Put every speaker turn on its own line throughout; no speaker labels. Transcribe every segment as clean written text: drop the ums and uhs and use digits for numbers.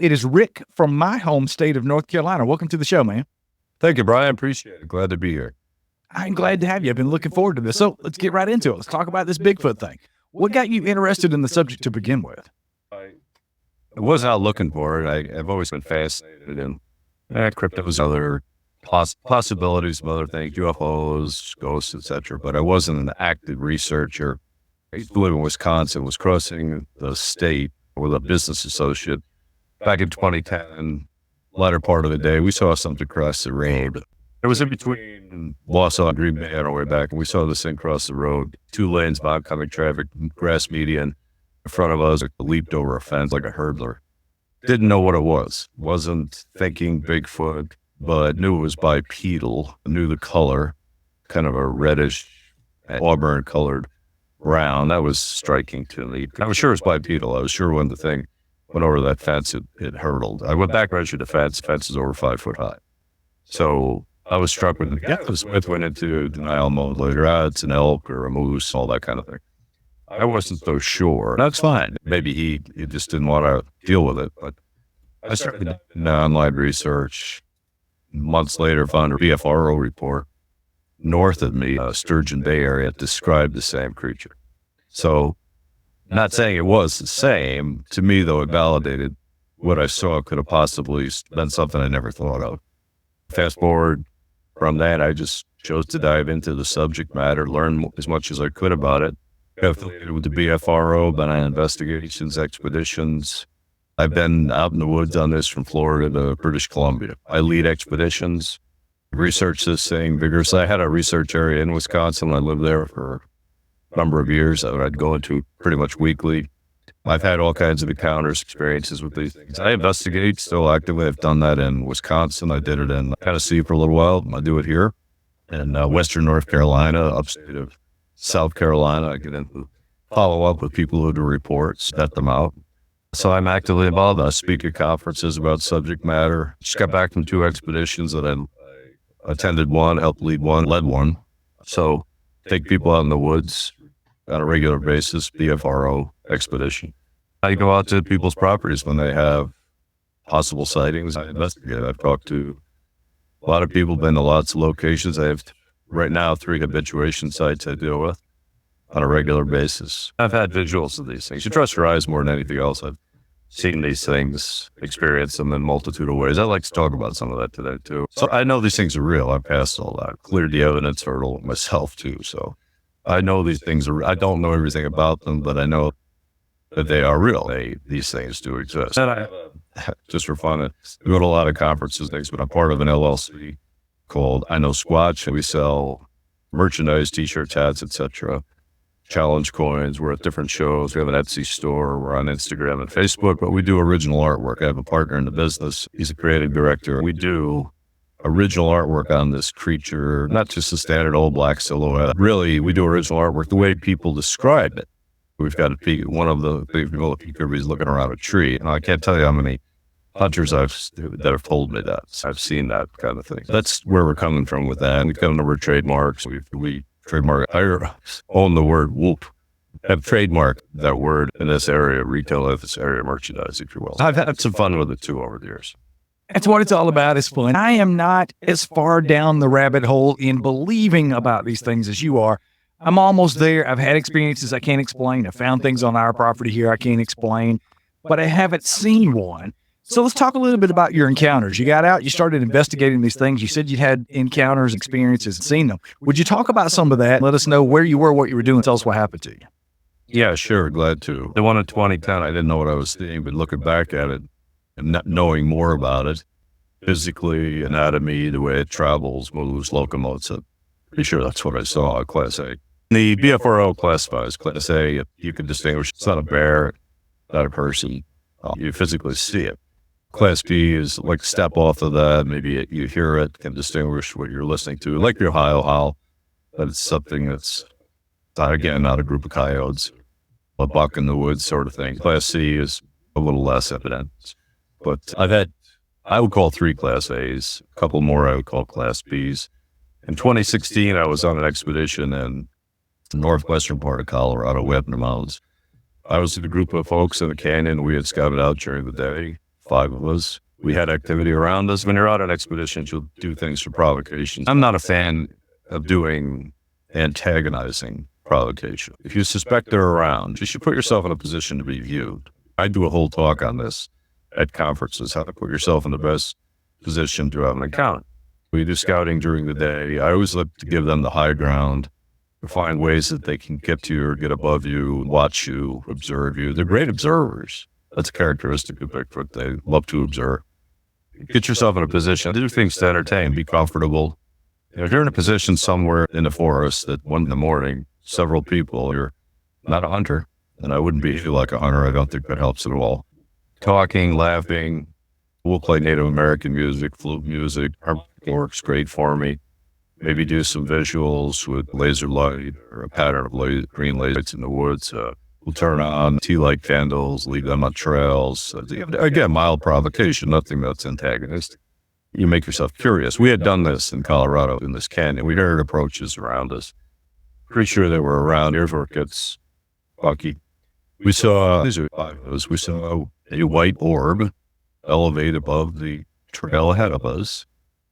It is Rick from my home state of North Carolina. Welcome to the show, man.
Thank you, Brian. Appreciate it. Glad to be here.
I'm glad to have you. I've been looking forward to this. So let's get right into it. Let's talk about this Bigfoot thing. What got you interested in the subject to begin with?
I wasn't out looking for it. I've always been fascinated in cryptos, other possibilities of other things, UFOs, ghosts, etc. But I wasn't an active researcher. I used to live in Wisconsin, was crossing the state with a business associate back in 2010, latter part of the day. We saw something cross the road. It was in between Wausau and Green Bay on our way back, and we saw this thing cross the road, 2 lanes of oncoming traffic, grass median in front of us. It leaped over a fence like a hurdler. Didn't know what it was. Wasn't thinking Bigfoot, but knew it was bipedal. Knew the color, kind of a reddish, auburn colored brown. That was striking to me. I was sure it was bipedal. I was sure when the thing went over that fence, it hurtled. I went back, measured the fence. The fence is over 5 foot high. So I was struck with it. Yeah, Smith went into denial mode later. It's an elk or a moose, all that kind of thing. I wasn't so sure. That's fine. Maybe he just didn't want to deal with it. But I started doing online research. Months later, found a BFRO report north of me, Sturgeon Bay area, described the same creature. So, not saying it was the same. To me, though, it validated what I saw could have possibly been something I never thought of. Fast forward from that, I just chose to dive into the subject matter, learn as much as I could about it. Got affiliated with the BFRO, been on investigations, expeditions. I've been out in the woods on this from Florida to British Columbia. I lead expeditions, research this thing vigorously. I had a research area in Wisconsin. I lived there for a number of years that I'd go into pretty much weekly. I've had all kinds of encounters, experiences with these things. I investigate still actively. I've done that in Wisconsin. I did it in Tennessee for a little while. I do it here in Western North Carolina, upstate of South Carolina. I get into follow up with people who do reports, vet them out. So I'm actively involved. I speak at conferences about subject matter. Just got back from 2 expeditions that I attended one, helped lead one, led one. So take people out in the woods on a regular basis, BFRO expedition. I go out to people's properties when they have possible sightings. I investigate. I've talked to a lot of people, been to lots of locations. I have right now 3 habituation sites I deal with on a regular basis. I've had visuals of these things. You trust your eyes more than anything else. I've seen these things, experienced them in a multitude of ways. I like to talk about some of that today too. So I know these things are real. I've passed all that, cleared the evidence hurdle myself too. So I know these things are, I don't know everything about them, but I know that they are real. These things do exist. And I just for fun, I go to a lot of conferences, things, but I'm part of an LLC called I Know Squatch. We sell merchandise, t-shirts, hats, etc. Challenge coins. We're at different shows. We have an Etsy store. We're on Instagram and Facebook, but we do original artwork. I have a partner in the business. He's a creative director. We do original artwork on this creature, not just a standard old black silhouette. Really, we do original artwork the way people describe it. We've got a peak. One of the people is looking around a tree. And I can't tell you how many hunters that have told me that. I've seen that kind of thing. That's where we're coming from with that. We've got a number of trademarks. We trademark. I own the word whoop. Have trademarked that word in this area, retail of this area, merchandise, if you will. I've had some fun with it too over the years.
That's what it's all about, is fun. I am not as far down the rabbit hole in believing about these things as you are. I'm almost there. I've had experiences I can't explain. I found things on our property here I can't explain, but I haven't seen one. So let's talk a little bit about your encounters. You got out, you started investigating these things. You said you had encounters, experiences, and seen them. Would you talk about some of that? Let us know where you were, what you were doing. Tell us what happened to you.
Yeah, sure. Glad to. The one in 2010, I didn't know what I was seeing, but looking back at it and not knowing more about it, physically, anatomy, the way it travels, moves, locomotes, I'm pretty sure that's what I saw, Class A. The BFRO classifies Class A. You can distinguish it's not a bear, not a person. You physically see it. Class B is like a step off of that. Maybe you hear it, can distinguish what you're listening to, like your howl, but it's something that's, again, not a group of coyotes, a buck in the woods sort of thing. Class C is a little less evident. But I would call 3 Class A's, a couple more I would call Class B's. In 2016, I was on an expedition in the northwestern part of Colorado, way up in the mountains. I was with a group of folks in the canyon. We had scouted out during the day, 5 of us. We had activity around us. When you're out on expeditions, you'll do things for provocations. I'm not a fan of doing antagonizing provocation. If you suspect they're around, you should put yourself in a position to be viewed. I do a whole talk on this at conferences, how to put yourself in the best position to have an encounter. We do scouting during the day. I always look to give them the high ground, to find ways that they can get to you or get above you, watch you, observe you. They're great observers. That's a characteristic of Bigfoot. They love to observe. Get yourself in a position to do things to entertain, be comfortable. If you're in a position somewhere in the forest at 1 a.m, several people, you're not a hunter, and I wouldn't be like a hunter. I don't think that helps at all. Talking, laughing. We'll play Native American music, flute music. Works great for me. Maybe do some visuals with laser light or a pattern of green lights in the woods. We'll turn on tea light candles, leave them on trails. Again, mild provocation, nothing that's antagonistic. You make yourself curious. We had done this in Colorado in this canyon. We heard approaches around us. Pretty sure they were around. Here's where it gets bucky. We saw, these are 5 of us, we saw a white orb elevate above the trail ahead of us.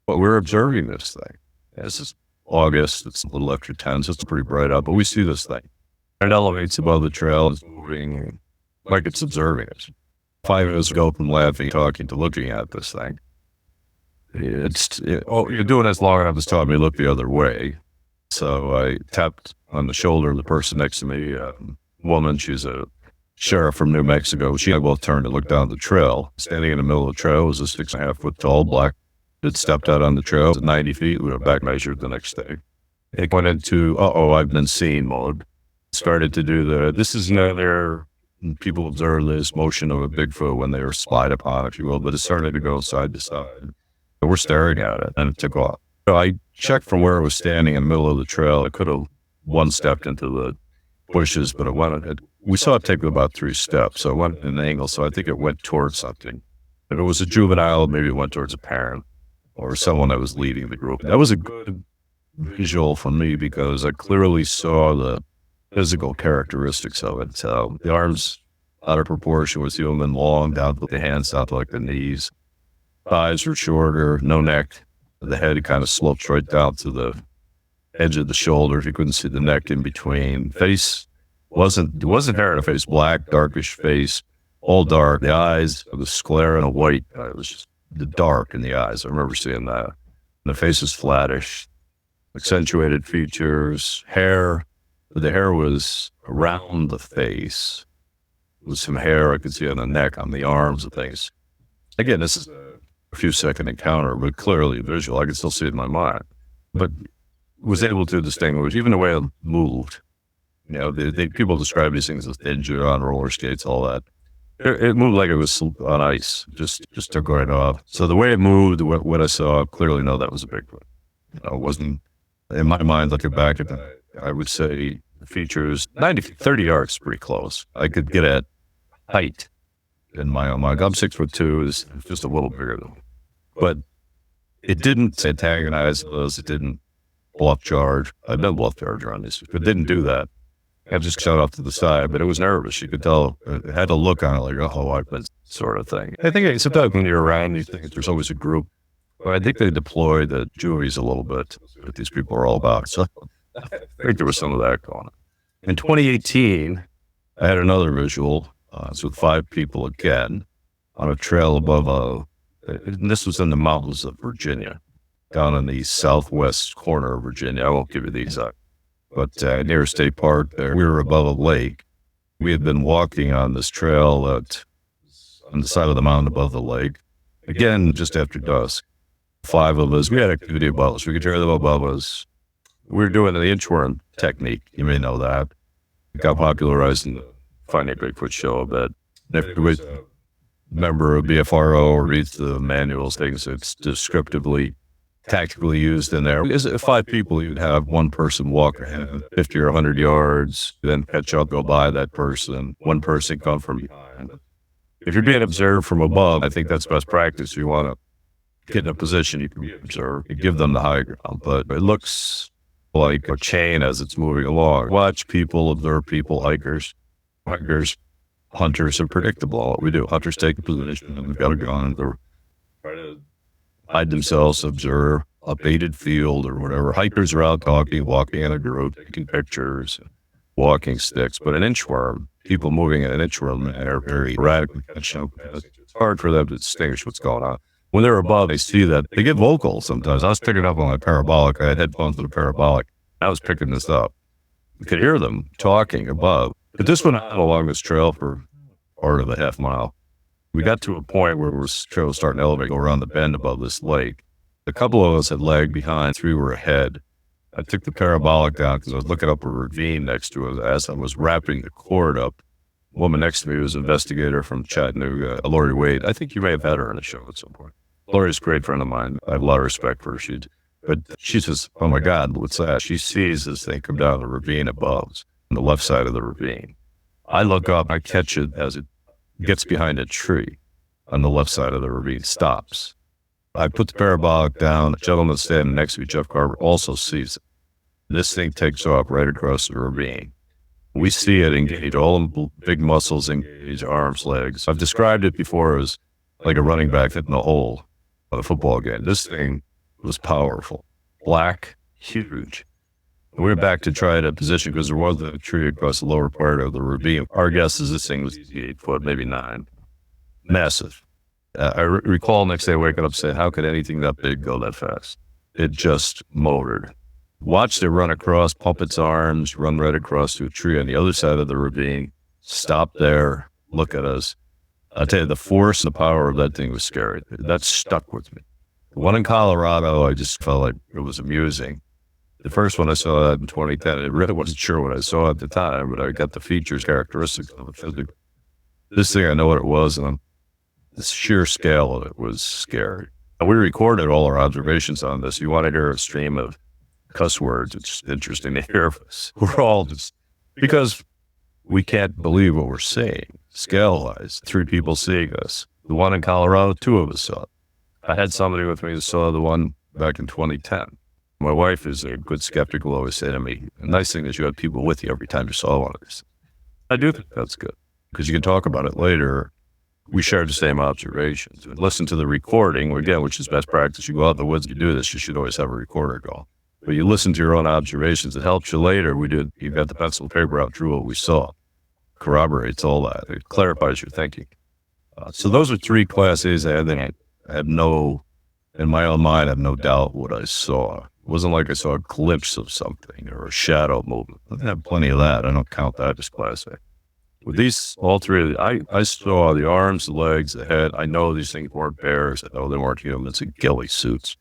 But we're observing this thing. This is August. It's a little after 10, so it's pretty bright out, but we see this thing. It elevates above the trail. It's moving like it's observing us. 5 of us go from laughing, talking to looking at this thing. You're doing this long enough, it's telling me to look the other way. So I tapped on the shoulder of the person next to me, woman. She's a sheriff from New Mexico. She and I both turned to look down the trail. Standing in the middle of the trail was a 6.5 foot tall black. It stepped out on the trail at 90 feet. We were back measured the next day. It went into, I've been seen mode. Started to do this is another, people observe this motion of a Bigfoot when they were spied upon, if you will, but it started to go side to side. We're staring at it, and it took off. So I checked from where it was standing in the middle of the trail. It could have one-stepped into the bushes, but we saw it take about 3 steps. So it went at an angle, so I think it went towards something. If it was a juvenile, maybe it went towards a parent or someone that was leading the group. That was a good visual for me because I clearly saw the physical characteristics of it. So the arms out of proportion with human, long down to the hands down to like the knees. Thighs were shorter, no neck. The head kind of sloped right down to the edge of the shoulders. You couldn't see the neck in between. Face wasn't hair in the face, black, darkish face, all dark. The eyes, the sclera and a white. It was just the dark in the eyes. I remember seeing that. And the face was flattish, accentuated features, hair. The hair was around the face. With some hair I could see on the neck, on the arms and things. Again, this is a few second encounter, but clearly visual. I could still see it in my mind. But was able to distinguish, even the way it moved. You know, people describe these things as ninja on roller skates, all that. It moved like it was on ice, just took right off. So the way it moved, what I saw, I clearly know that was a Bigfoot. It wasn't, in my mind, looking back at that, I would say the features, 30 yards pretty close. I could get at height in my own mind. I'm 6'2", is just a little bigger though. But it didn't antagonize us, it didn't bluff charge. I've been bluff charge on this, but it didn't do that. I just shot off to the side, but it was nervous. You could tell it had a look on it like, I've been sort of thing. I think sometimes when you're around these things, there's always a group. But I think they deploy the juries a little bit, what these people are all about. So I think there was some of that going on. In 2018, I had another visual. It's with 5 people again on a trail above and this was in the mountains of Virginia, down in the southwest corner of Virginia. I won't give you the exact, but near a state park there. We were above a lake. We had been walking on this trail on the side of the mountain above the lake. Again, just after dusk. 5 of us, we had activity above us. We could hear them above us. We were doing the inchworm technique. You may know that. It got popularized in the Finding Bigfoot show a bit. If you was a member of BFRO or reads the manuals, things it's descriptively, tactically used in there. Because 5 people, you'd have one person walk ahead 50 or 100 yards, then catch up, go by that person, one person come from behind. If you're being observed from above, I think that's best practice. You want to get in a position you can be observed. You give them the high ground, but it looks like a chain as it's moving along. Watch people, observe people, hikers Hunters are predictable. What we do, hunters take a position and they've got a gun. They're trying to hide themselves, observe a baited field or whatever. Hikers are out talking, walking in a group, taking pictures, walking sticks. But an inchworm, people moving in an inchworm are very erratic. It's hard for them to distinguish what's going on. When they're above, they see that. They get vocal sometimes. I was picking up on my parabolic. I had headphones with a parabolic. I was picking this up. You could hear them talking above. But this went on along this trail for part of the half mile. We got to a point where the trail was starting to elevate, go around the bend above this lake. A couple of us had lagged behind, 3 were ahead. I took the parabolic down because I was looking up a ravine next to it as I was wrapping the cord up. The woman next to me was an investigator from Chattanooga, Lori Wade. I think you may have had her on the show at some point. Lori's a great friend of mine. I have a lot of respect for her. But she says, oh my God, what's that? She sees this thing come down the ravine above, on the left side of the ravine. I look up, I catch it as it gets behind a tree on the left side of the ravine, stops. I put the parabolic down. The gentleman standing next to me, Jeff Carver, also sees it. This thing takes off right across the ravine. We see it engage, all the big muscles engage, arms, legs. I've described it before as like a running back hitting a hole on a football game. This thing was powerful, black, huge. We went back to try to position because there was a tree across the lower part of the ravine. Our guess is this thing was 8 foot, maybe 9. Massive. I recall next day waking up saying, how could anything that big go that fast? It just motored. Watched it run across, pump its arms, run right across to a tree on the other side of the ravine, stop there, look at us. I tell you, the force and the power of that thing was scary. That stuck with me. The one in Colorado, I just felt like it was amusing. The first one I saw in 2010, I really wasn't sure what I saw at the time, but I got the features, characteristics of the physical. This thing, I know what it was, and the sheer scale of it was scary. And we recorded all our observations on this. You want to hear a stream of cuss words, it's interesting to hear us. We're all just, because we can't believe what we're seeing, scale-wise. 3 people seeing us. The one in Colorado, 2 of us saw it. I had somebody with me who saw the one back in 2010. My wife is a good skeptic, will always say to me, the nice thing is you have people with you every time you saw one of these. I do think that's good, because you can talk about it later. We shared the same observations. And listen to the recording, again, which is best practice. You go out in the woods, you do this, you should always have a recorder going. But you listen to your own observations. It helps you later. You've got the pencil and paper out, drew what we saw. Corroborates all that. It clarifies your thinking. So those are 3 Class A's I have no, in my own mind, I have no doubt what I saw. It wasn't like I saw a glimpse of something or a shadow movement. I have plenty of that. I don't count that as Class A. With these, all 3 of these, I saw the arms, the legs, the head. I know these things weren't bears. I know they weren't humans in ghillie suits.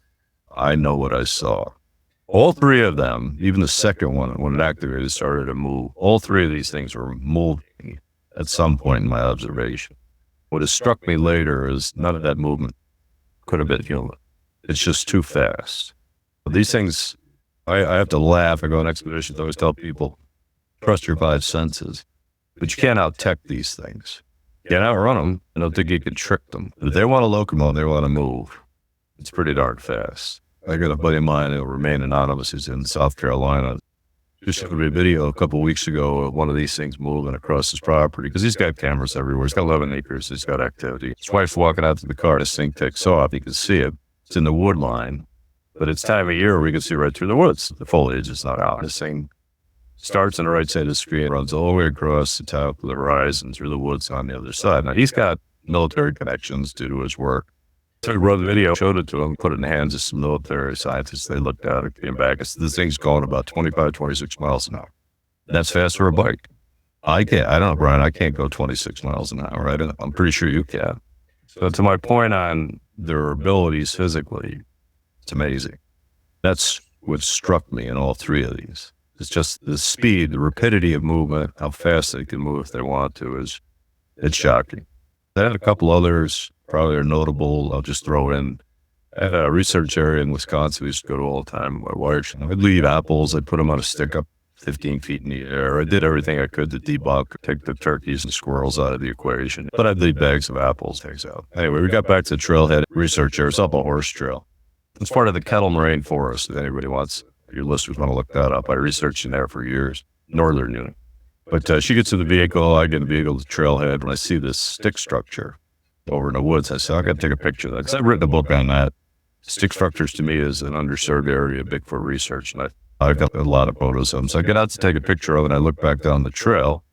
I know what I saw. All 3 of them, even the second one, when it activated, started to move. All 3 of these things were moving at some point in my observation. What has struck me later is none of that movement could have been human. It's just too fast. These things, I have to laugh. I go on expeditions. I always tell people, trust your 5 senses. But you can't out-tech these things. You can't outrun them. I don't think you can trick them. If they want to locomote, they want to move. It's pretty darn fast. I got a buddy of mine who'll remain anonymous who's in South Carolina. Just showed me a video a couple of weeks ago of one of these things moving across his property because he's got cameras everywhere. He's got 11 acres. He's got activity. His wife's walking out to the car. This thing takes off. You can see it. It's in the wood line, but it's time of year where we can see right through the woods. The foliage is not out. This thing starts on the right side of the screen, runs all the way across the top of the horizon through the woods on the other side. Now, he's got military connections due to his work. So I wrote the video, showed it to him, put it in the hands of some military scientists. They looked at it, came back. This thing's going about 25, 26 miles an hour. That's fast for a bike. I don't know, Brian, I can't go 26 miles an hour. I'm pretty sure you can. So to my point on their abilities physically, it's amazing. That's what struck me in all 3 of these. It's just the speed, the rapidity of movement, how fast they can move if they want to it's shocking. I had a couple others, probably are notable. I'll just throw in. I had a research area in Wisconsin we used to go to all the time. My wife, I'd leave apples. I'd put them on a stick up 15 feet in the air. I did everything I could to debunk, take the turkeys and squirrels out of the equation. But I'd leave bags of apples, takes out. Anyway, we got back to the trailhead research area. It's up a horse trail. It's part of the Kettle Moraine Forest. If anybody wants, your listeners want to look that up. I researched in there for years. Northern unit. But she gets in the vehicle, I get in the vehicle, the trailhead, and I see this stick structure over in the woods. I said, I got to take a picture of that because I've written a book on that. Stick structures to me is an underserved area of Bigfoot research, and I've got a lot of photos of them. So I get out to take a picture of it, and I look back down the trail.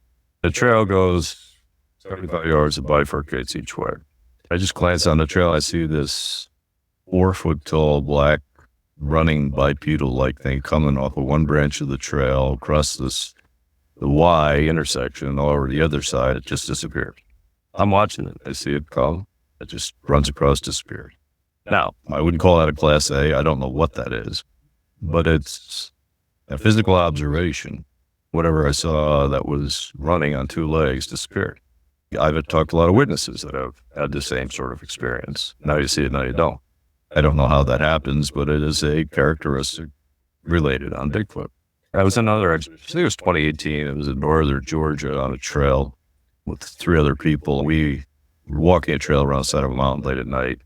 The trail goes 75 yards and bifurcates each way. I just glance on the trail. I see this 4-foot tall black running bipedal-like thing coming off of one branch of the trail across the Y intersection over the other side. It just disappeared. I'm watching it. I see it come. It just runs across, disappeared. Now, I wouldn't call that a Class A. I don't know what that is, but it's a physical observation. Whatever I saw that was running on 2 legs disappeared. I've talked to a lot of witnesses that have had the same sort of experience. Now you see it, now you don't. I don't know how that happens, but it is a characteristic related on Bigfoot. I was another, I think it was 2018. It was in northern Georgia on a trail with 3 other people. We were walking a trail around the side of a mountain late at night.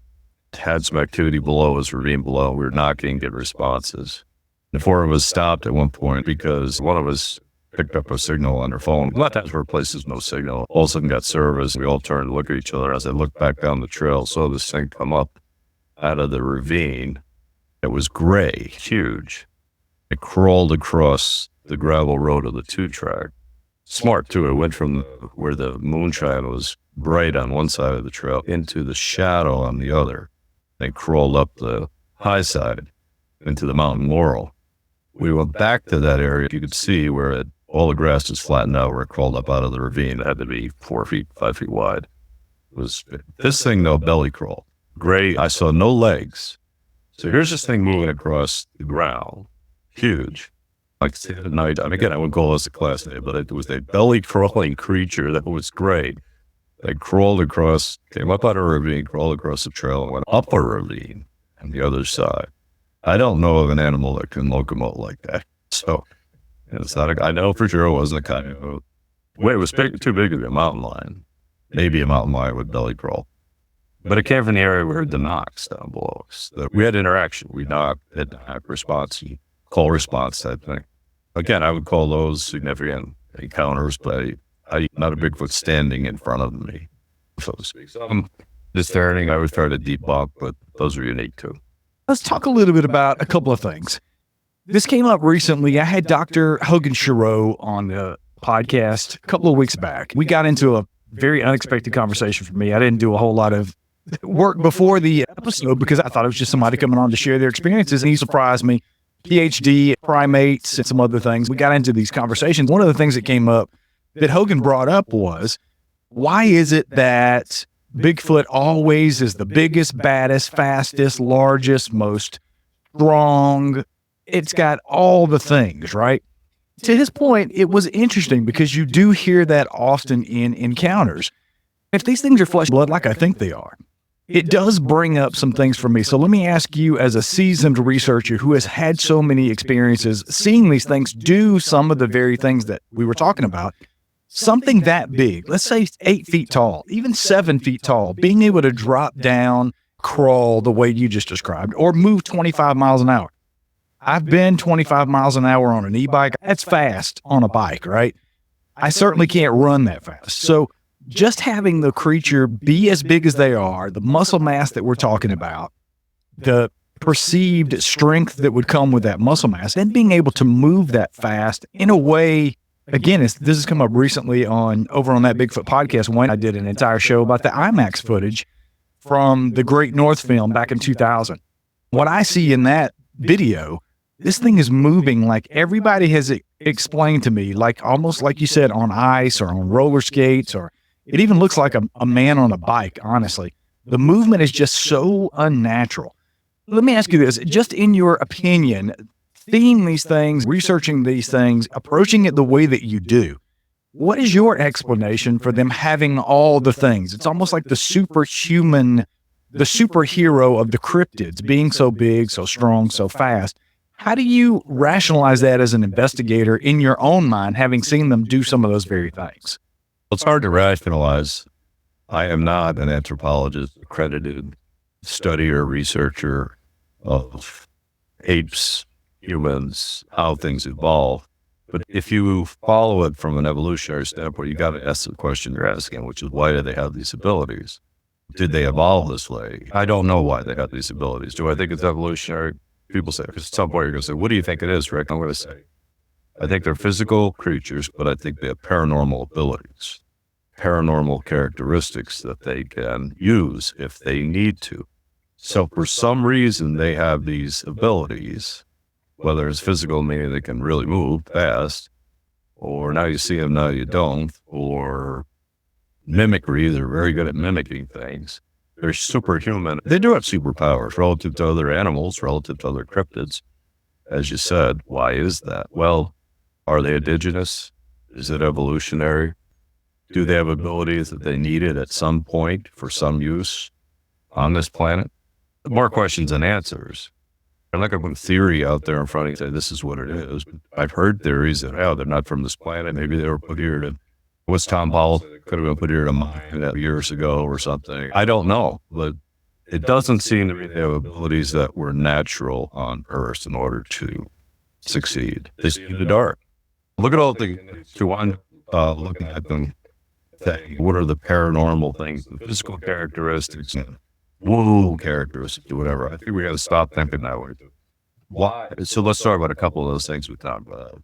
Had some activity below us, ravine below. We were knocking, getting responses. The 4 of us stopped at one point because one of us picked up a signal on her phone. A lot of times where places no signal. All of a sudden got service. We all turned to look at each other. As I looked back down the trail, saw this thing come up out of the ravine. It was gray, huge. It crawled across the gravel road of the 2-track. Smart, too. It went from where the moonshine was bright on one side of the trail into the shadow on the other. They crawled up the high side into the mountain laurel. We went back to that area. You could see where all the grass was flattened out, where it crawled up out of the ravine. It had to be 4 feet, 5 feet wide. This thing, though, belly crawled. Gray, I saw no legs. So here's this thing moving across the ground. Huge. Like at night, I mean, again, I wouldn't call this a Class A, but it was a belly crawling creature that was gray. They crawled across, came up out of a ravine, crawled across the trail, and went up a ravine on the other side. I don't know of an animal that can locomote like that. So it's not I know for sure it wasn't a coyote. Wait, it was too big to be a mountain lion. Maybe a mountain lion would belly crawl. But it came from the area we heard the knocks down below us. We had interaction. We knocked, hit knock, response, call response type thing. Again, I would call those significant encounters, but not a Bigfoot standing in front of me, so to speak. Some discerning I would try to debunk, but those are unique too.
Let's talk a little bit about a couple of things. This came up recently. I had Dr. Hogan Shiro on the podcast a couple of weeks back. We got into a very unexpected conversation for me. I didn't do a whole lot of work before the episode because I thought it was just somebody coming on to share their experiences, and he surprised me. PhD, primates, and some other things. We got into these conversations. One of the things that came up that Hogan brought up was, why is it that Bigfoot always is the biggest, baddest, fastest, largest, most strong? It's got all the things, right? To his point, it was interesting because you do hear that often in encounters. If these things are flesh and blood, like I think they are, it does bring up some things for me. So let me ask you, as a seasoned researcher who has had so many experiences seeing these things do some of the very things that we were talking about, something that big, let's say 8 feet tall, even 7 feet tall, being able to drop down, crawl the way you just described, or move 25 miles an hour. I've been 25 miles an hour on an e-bike. That's fast on a bike, right? I certainly can't run that fast. So just having the creature be as big as they are, the muscle mass that we're talking about, the perceived strength that would come with that muscle mass, and being able to move that fast in a way, again, this has come up recently over on that Bigfoot podcast when I did an entire show about the IMAX footage from the Great North film back in 2000. What I see in that video, this thing is moving like everybody has explained to me, like almost like you said, on ice or on roller skates, or it even looks like a man on a bike, honestly. The movement is just so unnatural. Let me ask you this, just in your opinion, seeing these things, researching these things, approaching it the way that you do, what is your explanation for them having all the things? It's almost like the superhuman, the superhero of the cryptids, being so big, so strong, so fast. How do you rationalize that as an investigator in your own mind, having seen them do some of those very things?
It's hard to rationalize. I am not an anthropologist, accredited studier, researcher of apes, humans, how things evolve. But if you follow it from an evolutionary standpoint, you got to ask the question you're asking, which is why do they have these abilities? Did they evolve this way? I don't know why they have these abilities. Do I think it's evolutionary? People say, because at some point you're going to say, what do you think it is, Rick? I'm going to say, I think they're physical creatures, but I think they have paranormal abilities, paranormal characteristics that they can use if they need to. So for some reason, they have these abilities, whether it's physical, meaning they can really move fast, or now you see them, now you don't, or mimicry, they're very good at mimicking things. They're superhuman. They do have superpowers relative to other animals, relative to other cryptids. As you said, why is that? Well, are they indigenous? Is it evolutionary? Do they have abilities that they needed at some point for some use on this planet? More questions than answers. I'm not going to put a theory out there in front of you and say this is what it is. I've heard theories that, oh, they're not from this planet. Maybe they were put here to, what's Tom Powell? Could have been put here to mine years ago or something. I don't know, but it doesn't seem to me they have abilities that were natural on Earth in order to succeed. They see in the dark. Look at all the, looking at them, saying, what are the paranormal things, the physical characteristics, and woo characteristics, or whatever. I think we got to stop thinking that way. Why? So let's talk about a couple of those things we talked about.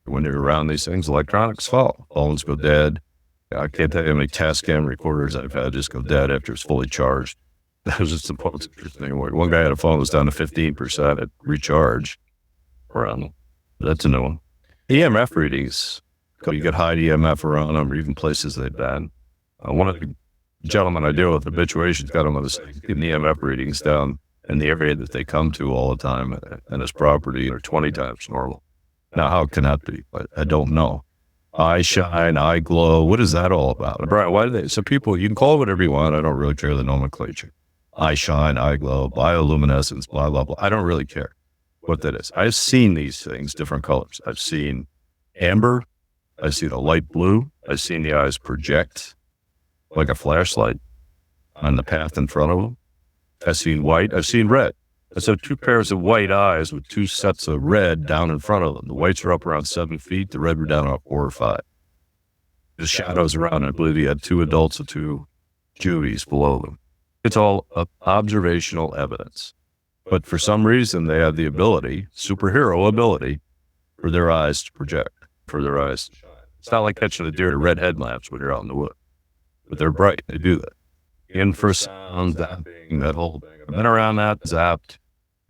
When you're around these things, electronics fall, phones go dead. I can't tell you how many Tascam recorders I've had just go dead after it's fully charged. That was just the most interesting. One guy had a phone that was down to 15% at recharge. Around them. That's a new one. EMF readings. You get high EMF around them, or even places they've been. One of the gentlemen I deal with, Habituation's got him on getting EMF readings down in the area that they come to all the time, and his property are 20 times normal. Now, how can that be? I don't know. Eye shine, eye glow. What is that all about? Brian, why do they? So people, you can call it whatever you want. I don't really care the nomenclature. Eye shine, eye glow, bioluminescence, blah, blah, blah. I don't really care what that is. I've seen these things, different colors. I've seen amber. I've seen a light blue. I've seen the eyes project like a flashlight on the path in front of them. I've seen white. I've seen red. I saw two pairs of white eyes with two sets of red down in front of them. The whites were up around 7 feet. The red were down about 4 or 5. The shadows around, I believe he had 2 adults and 2 juvies below them. It's all observational evidence. But for some reason, they have the ability, superhero ability, for their eyes to project, for their eyes to shine. It's not like catching a deer to red headlamps when you're out in the woods. But they're bright. They do that. Infrasound, zapping, that whole thing. I've been around that, zapped,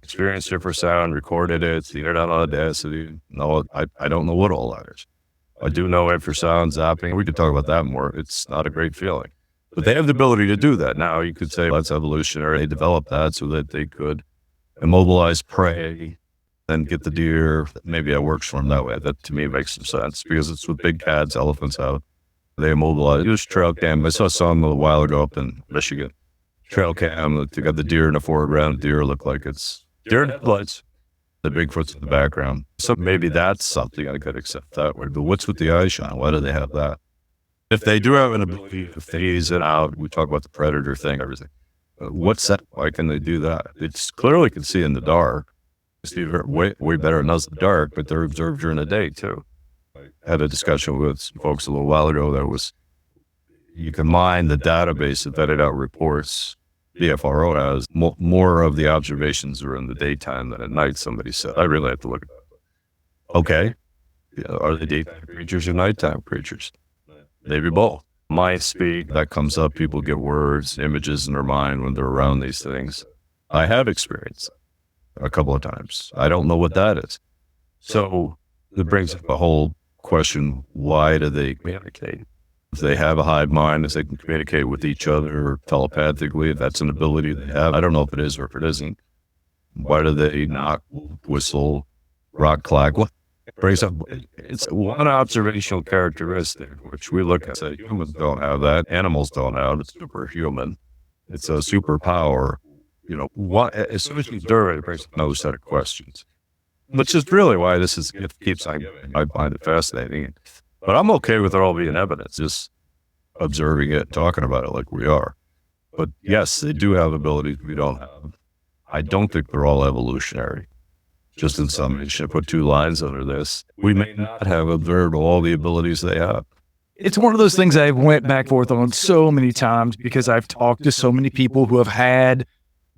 experienced infrasound, recorded it, seen it on Audacity. No, I don't know what all that is. I do know infrasound, zapping. We could talk about that more. It's not a great feeling. But they have the ability to do that. Now, you could say that's evolutionary. They developed that so that they could immobilize prey and get the deer. Maybe that works for them that way. That, to me, makes some sense because it's what big cats, elephants have. They immobilize. Use trail cam. I saw some a while ago up in Michigan. Trail cam. They got the deer in the foreground. Deer look like it's deer in headlights. The Bigfoot's in the background. So maybe that's something I could accept that way. But what's with the eye shine? Why do they have that? If they do have an ability to phase it out, we talk about the predator thing, everything. What's that? Why can they do that? It's clearly can see in the dark. See way better than us in the dark, but they're observed during the day too. I had a discussion with some folks a little while ago that was, you can mine the database that vetted out reports. The FRO has more of the observations are in the daytime than at night, somebody said. I really have to look at that. Okay. Yeah, are they daytime creatures or nighttime creatures? Maybe both. Mind speak, that comes up. People get words, images in their mind when they're around these things. I have experienced that a couple of times. I don't know what that is. So it brings up a whole question, why do they communicate? If they have a hive mind, if they can communicate with each other telepathically, if that's an ability they have, I don't know if it is or if it isn't. Why do they knock, whistle, rock, clack? What brings up? It's one observational characteristic, which we look at, say humans don't have that, animals don't have. It's superhuman. It's a superpower. You know, what, as soon as you do it, it brings up another set of questions, which is really why this is, it keeps on going. I find it fascinating. But I'm okay with it all being evidence, just observing it, talking about it like we are. But yes, they do have abilities we don't have. I don't think they're all evolutionary. just in summation, put 2 lines under this, we may not have observed all the abilities they have.
It's one of those things I've went back and forth on so many times because I've talked to so many people who have had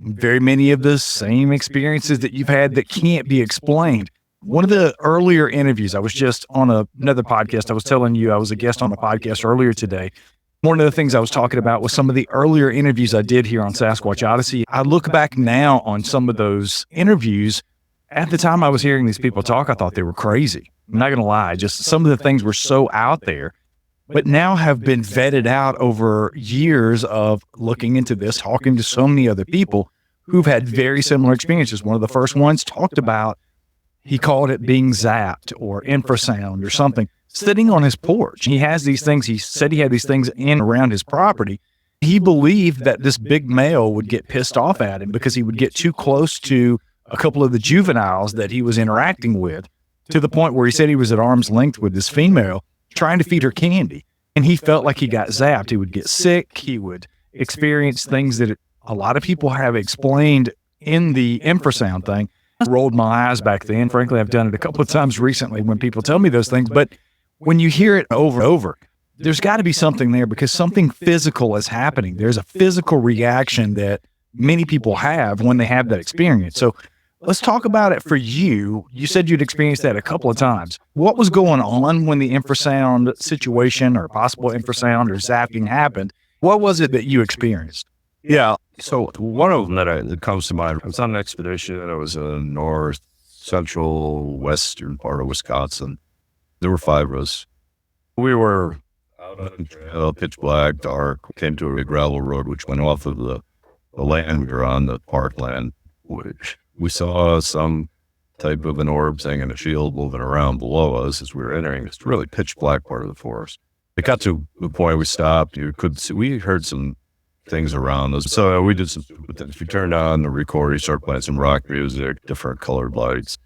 very many of the same experiences that you've had that can't be explained. One of the earlier interviews, I was just on another podcast. I was telling you I was a guest on a podcast earlier today. One of the things I was talking about was some of the earlier interviews I did here on Sasquatch Odyssey. I look back now on some of those interviews. At the time I was hearing these people talk, I thought they were crazy. I'm not going to lie. Just some of the things were so out there, but now have been vetted out over years of looking into this, talking to so many other people who've had very similar experiences. One of the first ones talked about, he called it being zapped or infrasound or something, sitting on his porch. He has these things. He said he had these things in around his property. He believed that this big male would get pissed off at him because he would get too close to a couple of the juveniles that he was interacting with, to the point where he said he was at arm's length with this female trying to feed her candy. And he felt like he got zapped. He would get sick. He would experience things that a lot of people have explained in the infrasound thing. I rolled my eyes back then. Frankly, I've done it a couple of times recently when people tell me those things. But when you hear it over and over, there's got to be something there because something physical is happening. There's a physical reaction that many people have when they have that experience. So let's talk about it for you. You said you'd experienced that a couple of times. What was going on when the infrasound situation or possible infrasound or zapping happened? What was it that you experienced?
Yeah. So one of them that comes to mind, I was on an expedition. I was in north, central, western part of Wisconsin. There were 5 of us. We were out on the trail, pitch black, dark. We came to a gravel road, which went off of the land we were on, the parkland, which we saw some type of an orb thing in a shield moving around below us as we were entering this really pitch black part of the forest. It got to the point we stopped. You could see, we heard some things around us. So we did some stupid things. We turned on the recorder, started playing some rock music, different colored lights.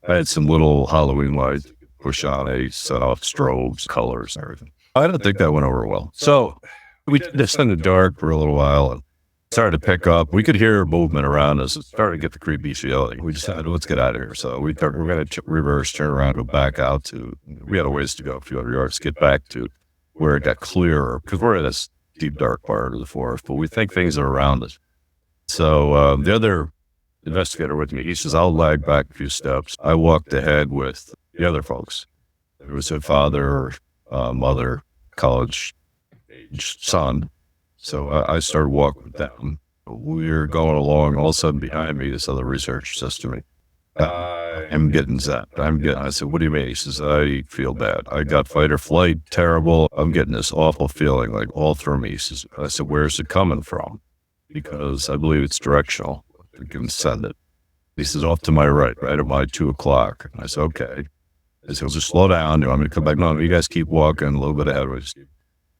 I had some little Halloween lights, push on a set off strobes, colors, and everything. I don't think that went over well. So we did this in the dark for a little while and started to pick up. We could hear movement around us. It started to get the creepy feeling. We decided, let's get out of here. So we thought we were going to reverse, turn around, go back out to, we had a ways to go, a few hundred yards, get back to where it got clearer, because we're in this deep, dark part of the forest, but we think things are around us. So the other investigator with me, he says, I'll lag back a few steps. I walked ahead with the other folks. There was a father, mother, college-age son. So I started walking with them. We're going along. All of a sudden, behind me, this other researcher says to me, I'm getting zapped. I said, what do you mean? He says, I feel bad. I got fight or flight, terrible. I'm getting this awful feeling like all through me. He says, I said, where's it coming from? Because I believe it's directional. We can send it. He says, off to my right at my 2 o'clock. I said, okay. I said, just slow down. Do you want me to come back? No, you guys keep walking a little bit ahead of us.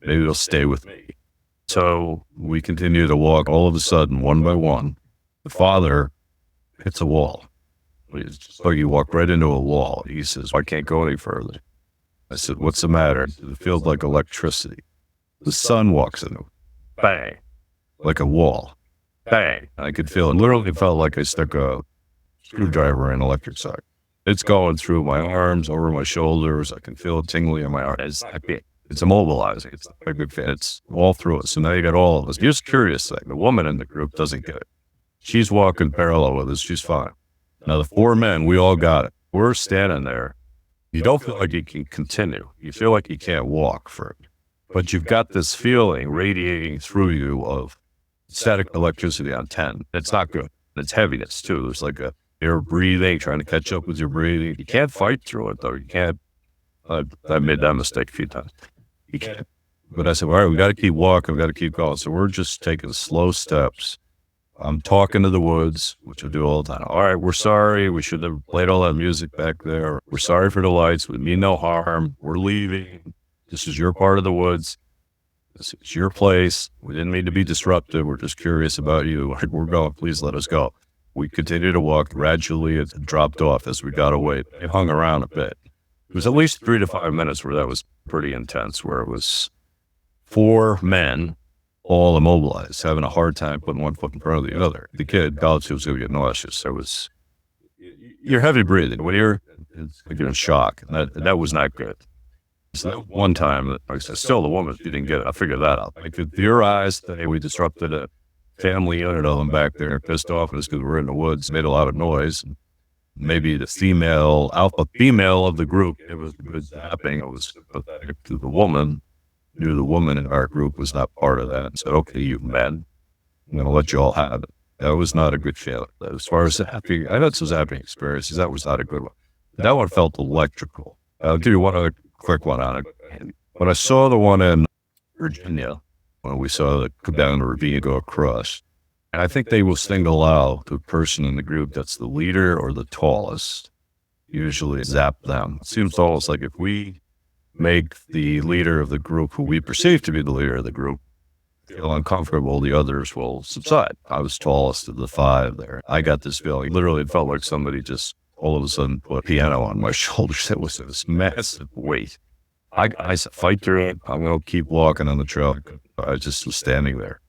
Maybe they'll stay with me. So we continue to walk. All of a sudden, one by one, the father hits a wall. So you walk right into a wall. He says, I can't go any further. I said, what's the matter? It feels like electricity. The son walks into it. Bang. Like a wall. Bang. I could feel it. Literally felt like I stuck a screwdriver in an electric socket. It's going through my arms, over my shoulders. I can feel it tingling in my arms. It's immobilizing. It's a big fan. It's all through us. So now you got all of us. Here's a curious thing. The woman in the group doesn't get it. She's walking parallel with us. She's fine. Now the 4 men, we all got it. We're standing there. You don't feel like you can continue. You feel like you can't walk for it. But you've got this feeling radiating through you of static electricity on 10. It's not good. It's heaviness too. There's like you're breathing, trying to catch up with your breathing. You can't fight through it though. You can't. I made that mistake a few times. You can't. But I said, all right, we got to keep walking. We got to keep going. So we're just taking slow steps. I'm talking to the woods, which I do all the time. All right, we're sorry. We should have played all that music back there. We're sorry for the lights. We mean no harm. We're leaving. This is your part of the woods. This is your place. We didn't mean to be disruptive. We're just curious about you. We're going. Please let us go. We continued to walk. Gradually, it dropped off as we got away. It hung around a bit. It was at least 3 to 5 minutes where that was pretty intense, where it was 4 men all immobilized, having a hard time putting one foot in front of the other. The kid, college, was going to get nauseous. you're heavy breathing. When it's like you're in shock. And that was not good. So that one time, like I said, still the woman, she didn't get it. I figured that out. Like, if your eyes, hey, we disrupted a family unit of them back there, pissed off at us because we're in the woods, made a lot of noise. Maybe the alpha female of the group, it was good zapping. It was sympathetic to the woman. Knew the woman in our group was not part of that and said, okay, you men, I'm going to let you all have it. That was not a good feeling. As far as zapping, I had some zapping experiences. That was not a good one. That one felt electrical. I'll give you one other quick one on it. When I saw the one in Virginia, when we saw the come down the ravine go across, and I think they will single out the person in the group that's the leader or the tallest, usually zap them. It seems almost like if we make the leader of the group, who we perceive to be the leader of the group, feel uncomfortable, the others will subside. I was tallest of the five there. I got this feeling. Literally, it felt like somebody just all of a sudden put a piano on my shoulders. It was this massive weight. I said, fight through it. I'm going to keep walking on the trail. I just was standing there.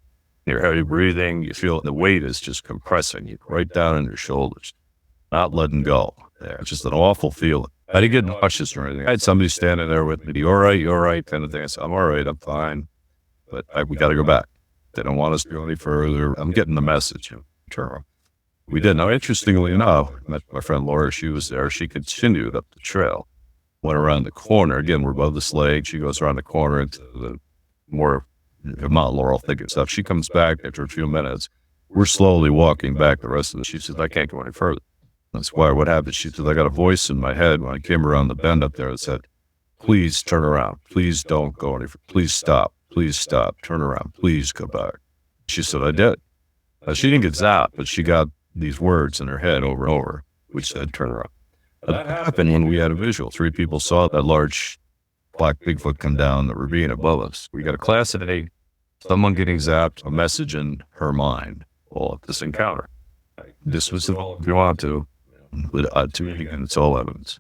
You're heavy breathing. You feel the weight is just compressing you right down in your shoulders, not letting go. There, it's just an awful feeling. I didn't get nauseous or anything. I had somebody standing there with me. You all right? You all right? Kind of thing. I said, I'm all right. I'm fine. But we got to go back. They don't want us to go any further. I'm getting the message. Turn around. We did. Now, interestingly enough, I met my friend Laura. She was there. She continued up the trail, went around the corner. Again, we're above this lake. She goes around the corner into the more Mount Laurel thicket stuff. She comes back after a few minutes. We're slowly walking back the rest of it. She says, I can't go any further. That's why what happened. She said, I got a voice in my head when I came around the bend up there that said, please turn around. Please don't go any further. Please stop. Please stop. Turn around. Please go back. She said, I did. She didn't get zapped, but she got these words in her head over and over, which said, turn around. That happened when we had a visual. 3 people saw that large black Bigfoot come down the ravine above us. We got a class at 8, someone getting zapped, a message in her mind, all of this encounter. Dismiss it all if you want to. But to me, again, it's all evidence.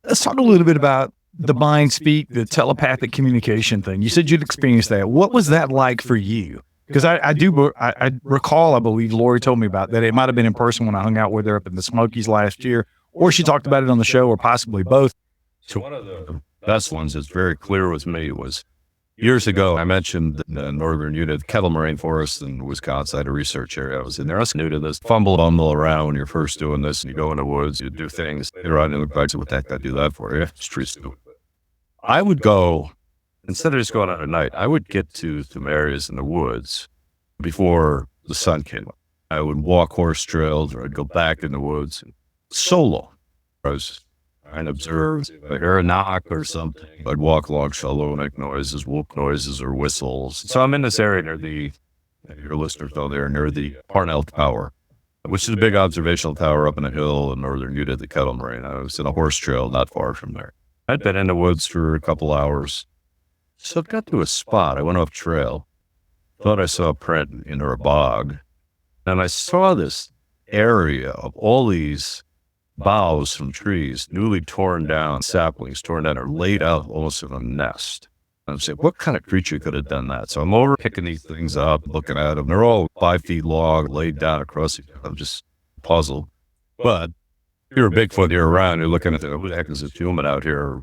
Let's talk a little bit about the mind speak, the telepathic communication thing. You said you'd experienced that. What was that like for you? Because I recall, I believe Lori told me about that. It might have been in person when I hung out with her up in the Smokies last year, or she talked about it on the show, or possibly both.
So one of the best ones that's very clear with me was years ago. I mentioned the northern unit, Kettle Moraine Forest in Wisconsin. I had a research area. I was in there. I was new to this. Bumble around when you're first doing this, and you go in the woods, you do things. Later on, you look back to what the heck I do that for? Yeah, it's pretty stupid. I would go, instead of just going out at night, I would get to some areas in the woods before the sun came up. I would walk horse trails, or I'd go back in the woods solo. I was trying to observe, if I hear a knock or something, I'd walk along shallow, make noises, whoop noises, or whistles. So I'm in this area near your listeners know there, near the Parnell Tower, which is a big observational tower up in a hill in northern Utah, the Kettle Moraine. I was in a horse trail not far from there. I'd been in the woods for a couple hours. So I got to a spot. I went off trail, thought I saw a print in a bog, and I saw this area of all these boughs from trees, newly torn down, saplings torn down, or laid out almost in a nest. And I'm saying, what kind of creature could have done that? So I'm over picking these things up, looking at them. They're all 5 feet long, laid down across each other. I'm just puzzled. But if you're a Bigfoot, you're around, you're looking at who the heck is this human out here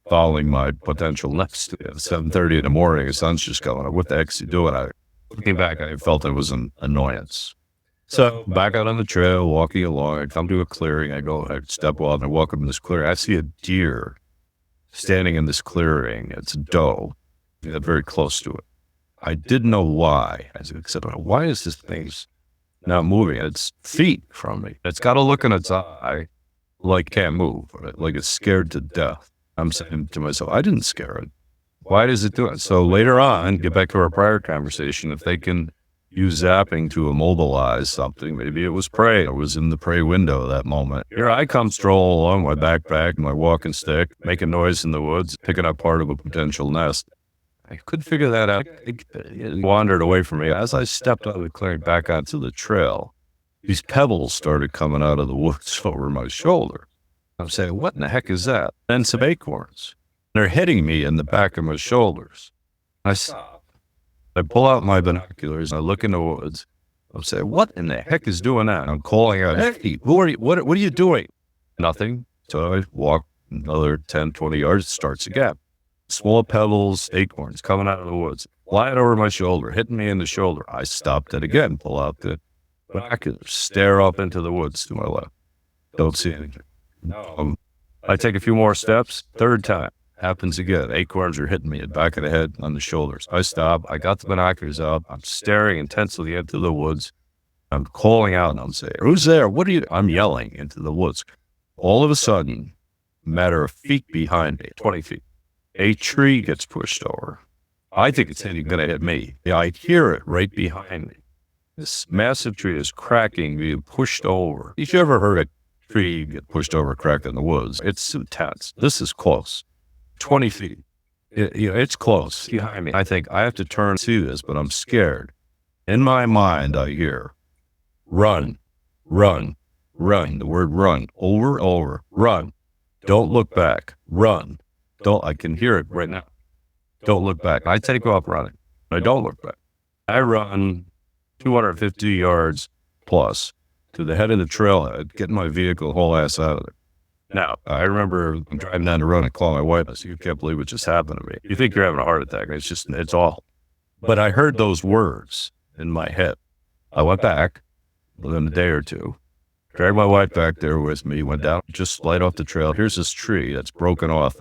following my potential next at 7:30 in the morning? The sun's just going up. What the heck's he doing? Looking back, I felt it was an annoyance. So back out on the trail, walking along, I come to a clearing. I step out and I walk up in this clearing. I see a deer standing in this clearing. It's a doe. I got very close to it. I didn't know why. I said, why is this thing not moving? It's feet from me. It's got a look in its eye like can't move, like it's scared to death. I'm saying to myself, I didn't scare it. Why does it do it? So later on, get back to our prior conversation, if they can use zapping to immobilize something, maybe it was prey. I was in the prey window at that moment. Here I come strolling along, my backpack, my walking stick, making noise in the woods, picking up part of a potential nest. I couldn't figure that out. It wandered away from me. As I stepped out of the clearing back onto the trail, these pebbles started coming out of the woods over my shoulder. I'm saying, what in the heck is that? Then some acorns. They're hitting me in the back of my shoulders. I stop. I pull out my binoculars and I look in the woods. I'm saying, what in the heck is doing that? I'm calling out, hey, who are you? What are you doing? Nothing. So I walk another 10, 20 yards, it starts again. Small pebbles, acorns coming out of the woods, flying over my shoulder, hitting me in the shoulder. I stopped it again, pull out the binoculars, stare up into the woods to my left. Don't see anything. I take a few more steps, third time. Happens again. Acorns are hitting me in the back of the head, on the shoulders. I stop. I got the binoculars up. I'm staring intensely into the woods. I'm calling out and I'm saying, "Who's there? What are you?" I'm yelling into the woods. All of a sudden, a matter of feet behind me, 20 feet, a tree gets pushed over. I think it's going to hit me. Yeah, I hear it right behind me. This massive tree is cracking, being pushed over. If you ever heard a tree get pushed over, cracked in the woods, it's intense. This is close. 20 feet. It's close behind me. I think I have to turn to see this, but I'm scared. In my mind, I hear, "Run, run, run." The word run, over and over. Run. Don't look back. Run. I can hear it right now. Don't look back. I take off running. I don't look back. I run 250 yards plus to the head of the trailhead, getting my vehicle whole ass out of there. Now, I remember I'm driving down the road and call my wife. I said, "You can't believe what just happened to me. You think you're having a heart attack. It's awful." But I heard those words in my head. I went back within a day or two, dragged my wife back there with me, went down just light off the trail. Here's this tree that's broken off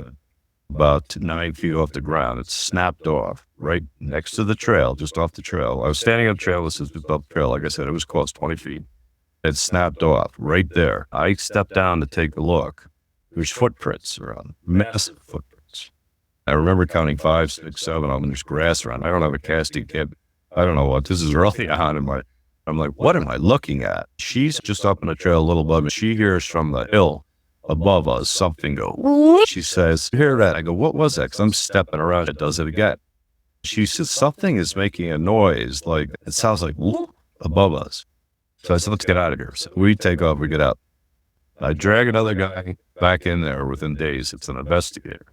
about 9 feet off the ground. It's snapped off right next to the trail, just off the trail. I was standing up trail. This is above the trail. Like I said, it was close, 20 feet. It snapped off right there. I stepped down to take a look. There's footprints around, massive footprints. I remember counting 5, 6, 7 of them. There's grass around. I don't have a casting kit. I don't know what. This is early on in my, I'm like, what am I looking at? She's just up in the trail a little above me. She hears from the hill above us something go, "Whoop." She says, "Hear that?" I go, "What was that?" Because I'm stepping around. It does it again. She says, "Something is making a noise. Like, it sounds like whoop above us." So I said, "Let's get out of here." So we take off, we get out. I drag another guy back in there within days. It's an investigator.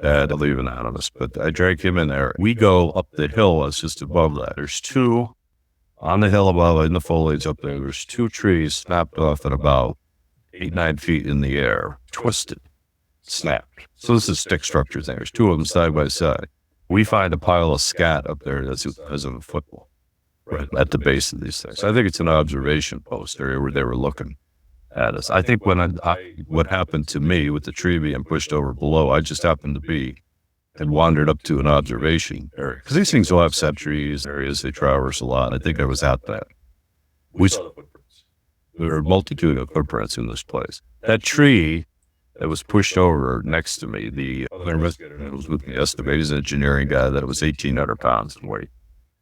I'll leave anonymous, but I drag him in there. We go up the hill that's just above that. There's two on the hill above, in the foliage up there. There's 2 trees snapped off at about 8, 9 feet in the air, twisted, snapped. So this is stick structures there. There's 2 of them side by side. We find a pile of scat up there that's the size of a football. Right at the base of these things. I think it's an observation post area where they were looking at us. I think when what happened to me with the tree being pushed over below, I just happened to be and wandered up to an observation area. Because these things will have set trees, areas they traverse a lot. I think I was at that. We saw the footprints. There were a multitude of footprints in this place. That tree that was pushed over next to me, the other investigator that was with me estimated, he's an engineering guy, that it was 1,800 pounds in weight.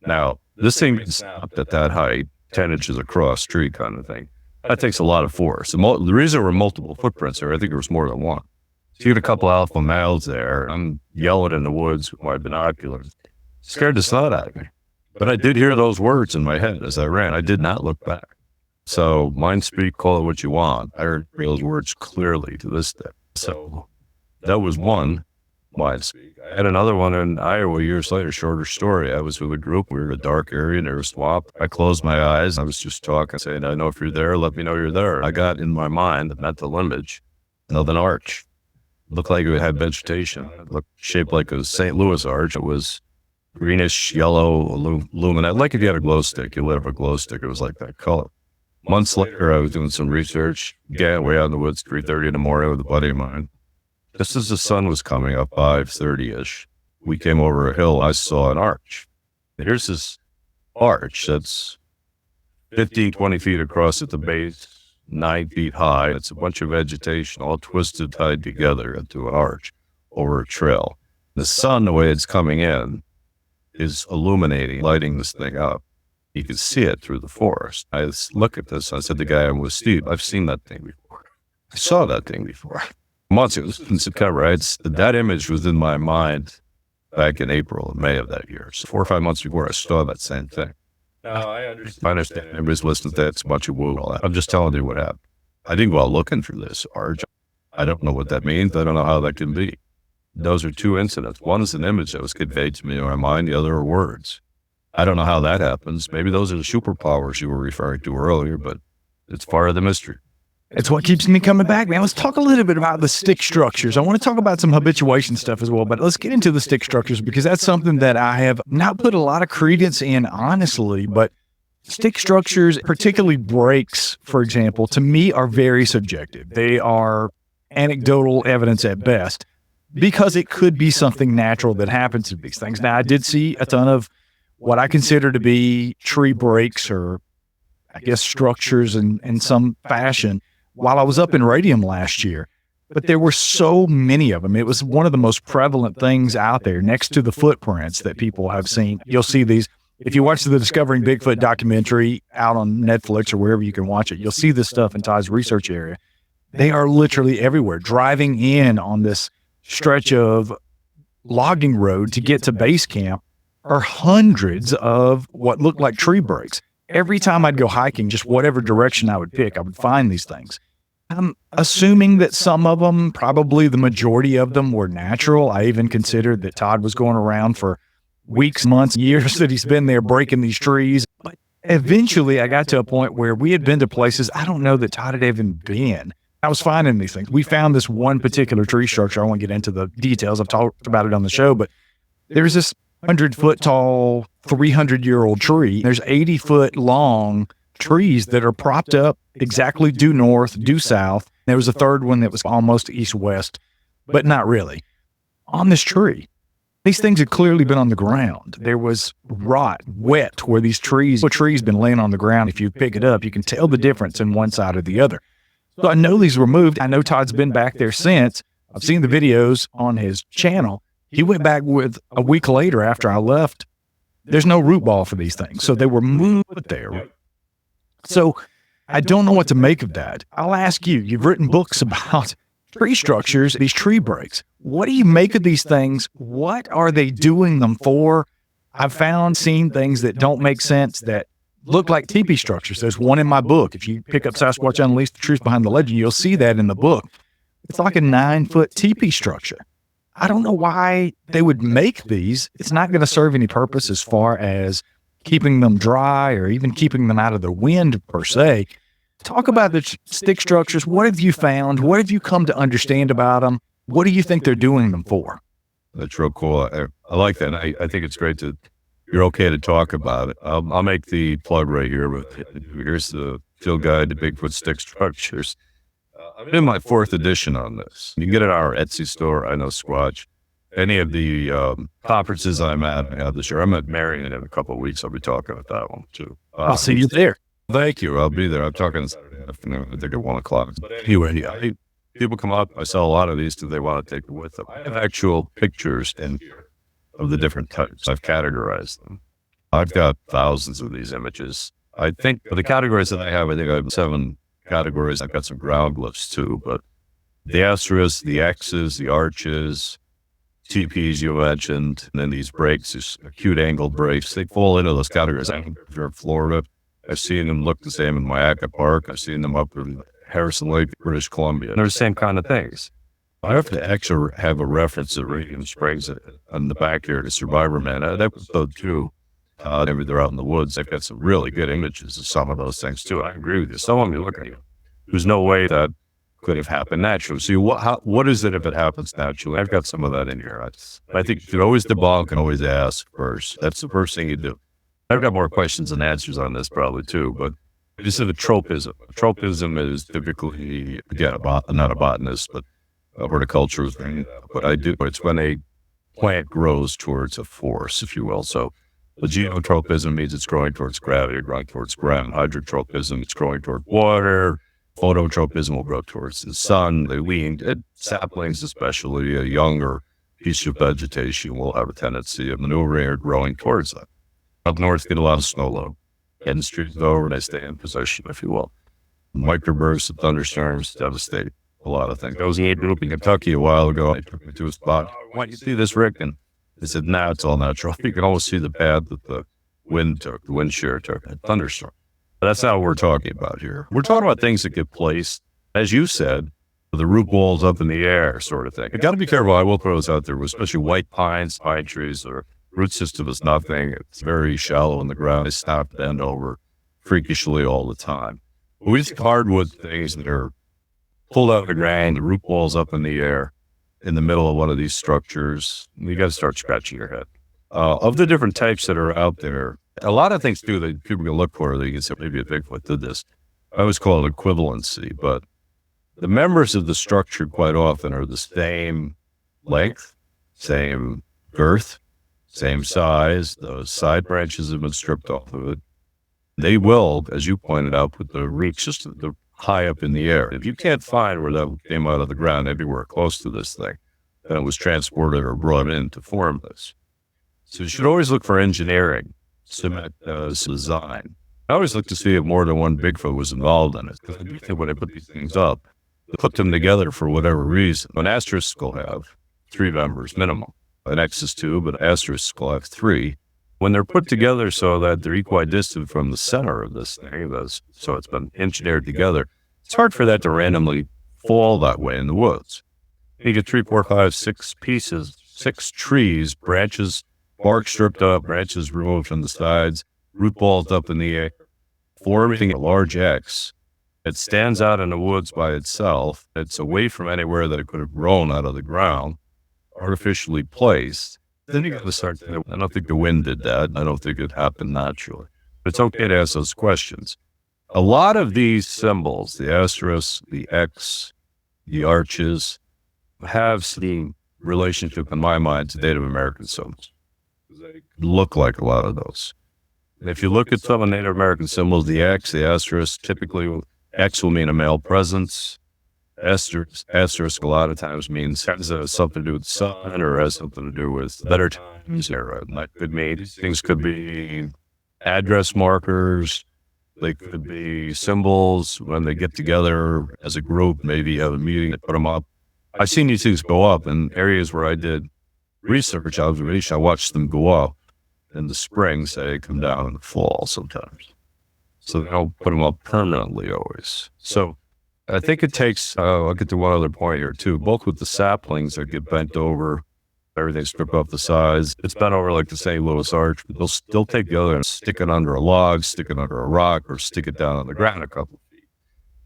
Now, this thing being snapped at that height, 10 inches across, tree kind of thing, that takes a lot of force. The reason there were multiple footprints there, I think there was more than one. So you had a couple alpha males there. I'm yelling in the woods with my binoculars. Scared the snot out of me. But I did hear those words in my head as I ran. I did not look back. So mind speak, call it what you want. I heard those words clearly to this day. So that was one. Mind speak. I had another one in Iowa years later, shorter story. I was with a group. We were in a dark area near a swamp. I closed my eyes. I was just talking, saying, "I know if you're there, let me know you're there." I got in my mind the mental image of an arch. It looked like it had vegetation. It looked shaped like a St. Louis arch. It was greenish, yellow, luminous. Like if you had a glow stick, you lit up a glow stick. It was like that color. Months later, I was doing some research. Again, way out in the woods, 3:30 in the morning with a buddy of mine. Just as the sun was coming up, 5:30-ish, we came over a hill. I saw an arch. Here's this arch that's 15, 20 feet across at the base, 9 feet high. It's a bunch of vegetation all twisted, tied together into an arch over a trail. The sun, the way it's coming in, is illuminating, lighting this thing up. You can see it through the forest. I look at this. I said to the guy I'm with, "Steve, I've seen that thing before. I saw that thing before." Months, it was in September, right? That image was in my mind back in April and May of that year. So 4 or 5 months before I saw that same thing. Now, I understand. Everybody's listening to that. It's a bunch of woo and all that. I'm just telling you what happened. I didn't go out looking for this arch. I don't know what that means. I don't know how that can be. Those are 2 incidents. One is an image that was conveyed to me in my mind. The other are words. I don't know how that happens. Maybe those are the superpowers you were referring to earlier, but it's part of the mystery.
It's what keeps me coming back, man. Let's talk a little bit about the stick structures. I want to talk about some habituation stuff as well, but let's get into the stick structures because that's something that I have not put a lot of credence in, honestly. But stick structures, particularly breaks, for example, to me are very subjective. They are anecdotal evidence at best because it could be something natural that happens to these things. Now, I did see a ton of what I consider to be tree breaks or, I guess, structures in some fashion while I was up in Radium last year. But there were so many of them. It was one of the most prevalent things out there next to the footprints that people have seen. You'll see these. If you watch the Discovering Bigfoot documentary out on Netflix or wherever you can watch it, you'll see this stuff in Todd's research area. They are literally everywhere. Driving in on this stretch of logging road to get to base camp are hundreds of what looked like tree breaks. Every time I'd go hiking, just whatever direction I would pick, I would find these things. I'm assuming that some of them, probably the majority of them, were natural. I even considered that Todd was going around for weeks, months, years that he's been there breaking these trees. But eventually I got to a point where we had been to places I don't know that Todd had even been. I was finding these things. We found this one particular tree structure. I won't get into the details. I've talked about it on the show, but there's this 100-foot tall, 300-year-old tree. There's 80-foot long trees that are propped up exactly due north, due south. There was a third one that was almost east-west, but not really. On this tree, these things had clearly been on the ground. There was rot, wet, where these trees, a tree's been laying on the ground. If you pick it up, you can tell the difference in one side or the other. So I know these were moved. I know Todd's been back there since. I've seen the videos on his channel. He went back with a week later after I left. There's no root ball for these things. So they were moved there. So I don't know what to make of that. I'll ask you, you've written books about tree structures, these tree breaks. What do you make of these things? What are they doing them for? I've seen things that don't make sense that look like teepee structures. There's one in my book. If you pick up Sasquatch Unleashed, The Truth Behind the Legend, you'll see that in the book. It's like a 9-foot teepee structure. I don't know why they would make these. It's not going to serve any purpose as far as keeping them dry or even keeping them out of the wind per se. Talk about the stick structures. What have you found? What have you come to understand about them? What do you think they're doing them for?
That's real cool. I like that. I think it's great that you're okay to talk about it. I'll make the plug right here. But here's the field guide to Bigfoot stick structures. I'm in my 4th edition on this. You can get it at our Etsy store. I know Squatch. Any of the conferences I'm at, I have this year. I'm at Marion in a couple of weeks. I'll be talking at that one too.
I'll see you there.
Thank you. I'll be there. I'm talking Saturday afternoon. I think at 1 o'clock. But anyway, people come up. I sell a lot of these because they want to take it with them. I have actual pictures in here of the different types. I've categorized them. I've got thousands of these images. I think for the categories that I have 7 categories. I've got some ground glyphs too, but the asterisks, the X's, the arches, TPs you mentioned, and then these breaks, these acute angle breaks, they fall into those categories. I don't know if you're in Florida. I've seen them look the same in Mayaca Park. I've seen them up in Harrison Lake, British Columbia. They're the same kind of things. I have to actually have a reference to Radium Springs on the back here to Survivor Man. That episode 2, maybe they're out in the woods. They've got some really good images of some of those things too. I agree with you. Some of them you look at you. There's no way that could have happened naturally. So what is it if it happens naturally? I've got some of that in here. I think you should always debunk and always ask first. That's the first thing you do. I've got more questions than answers on this probably too, but I just said a tropism. A tropism is typically, again, not a botanist, but a horticulturist. But it's when a plant grows towards a force, if you will. So the geotropism means it's growing towards gravity, growing towards ground. Hydrotropism, it's growing toward water. Phototropism will grow towards the sun. The weaned saplings, especially a younger piece of vegetation, will have a tendency of maneuvering or growing towards that. Up north, get a lot of snow load. Heading streets over, and they stay in position, if you will. Microbursts and thunderstorms devastate a lot of things. I was in a group in Kentucky a while ago. They took me to a spot. Why do you see this, Rick? And they said, nah, it's all natural. You can almost see the path that the wind took, the wind shear took, a thunderstorm. But that's not what we're talking about here. We're talking about things that get placed, as you said, the root balls up in the air sort of thing. You got to be careful. I will throw this out there, especially white pines, pine trees, or root system is nothing. It's very shallow in the ground. They snap, bend over freakishly all the time. But we think hardwood things that are pulled out of the ground, the root balls up in the air in the middle of one of these structures. You got to start scratching your head. Of the different types that are out there, a lot of things too that people can look for. They can say maybe a Bigfoot did this. I always call it equivalency, but the members of the structure quite often are the same length, same girth, same size. The side branches have been stripped off of it. They will, as you pointed out, put the roots just high up in the air. If you can't find where that came out of the ground anywhere close to this thing, then it was transported or brought in to form this. So you should always look for engineering, design. I always look to see if more than one Bigfoot was involved in it, because I do think when they put these things up, they put them together for whatever reason. An asterisk will have 3 members minimum. An X is 2, but an asterisk will have 3. When they're put together so that they're equidistant from the center of this thing, so it's been engineered together, it's hard for that to randomly fall that way in the woods. You get 3, 4, 5, 6 pieces, 6 trees, branches, bark stripped up, branches removed from the sides, root balls up in the air, forming a large X. It stands out in the woods by itself. It's away from anywhere that it could have grown out of the ground, artificially placed. Then you got to start thinking, I don't think the wind did that. I don't think it happened naturally. But it's okay to ask those questions. A lot of these symbols, the asterisk, the X, the arches, have some relationship in my mind to Native American symbols. They look like a lot of those. And if you look at some of Native American symbols, the X, the asterisk, typically X will mean a male presence. Asterisk a lot of times means has something to do with the sun or has something to do with better times. Or that could mean things could be address markers. They could be symbols when they get together as a group, maybe have a meeting, they put them up. I've seen these things go up in areas where I did research, observation. I watched them go up in the spring, say they come down in the fall sometimes. So they don't put them up permanently always. So I think it takes, I'll get to one other point here too, both with the saplings that get bent over, everything stripped off the sides. It's bent over like the St. Louis Arch, but they'll still take the other and stick it under a log, stick it under a rock, or stick it down on the ground a couple of feet.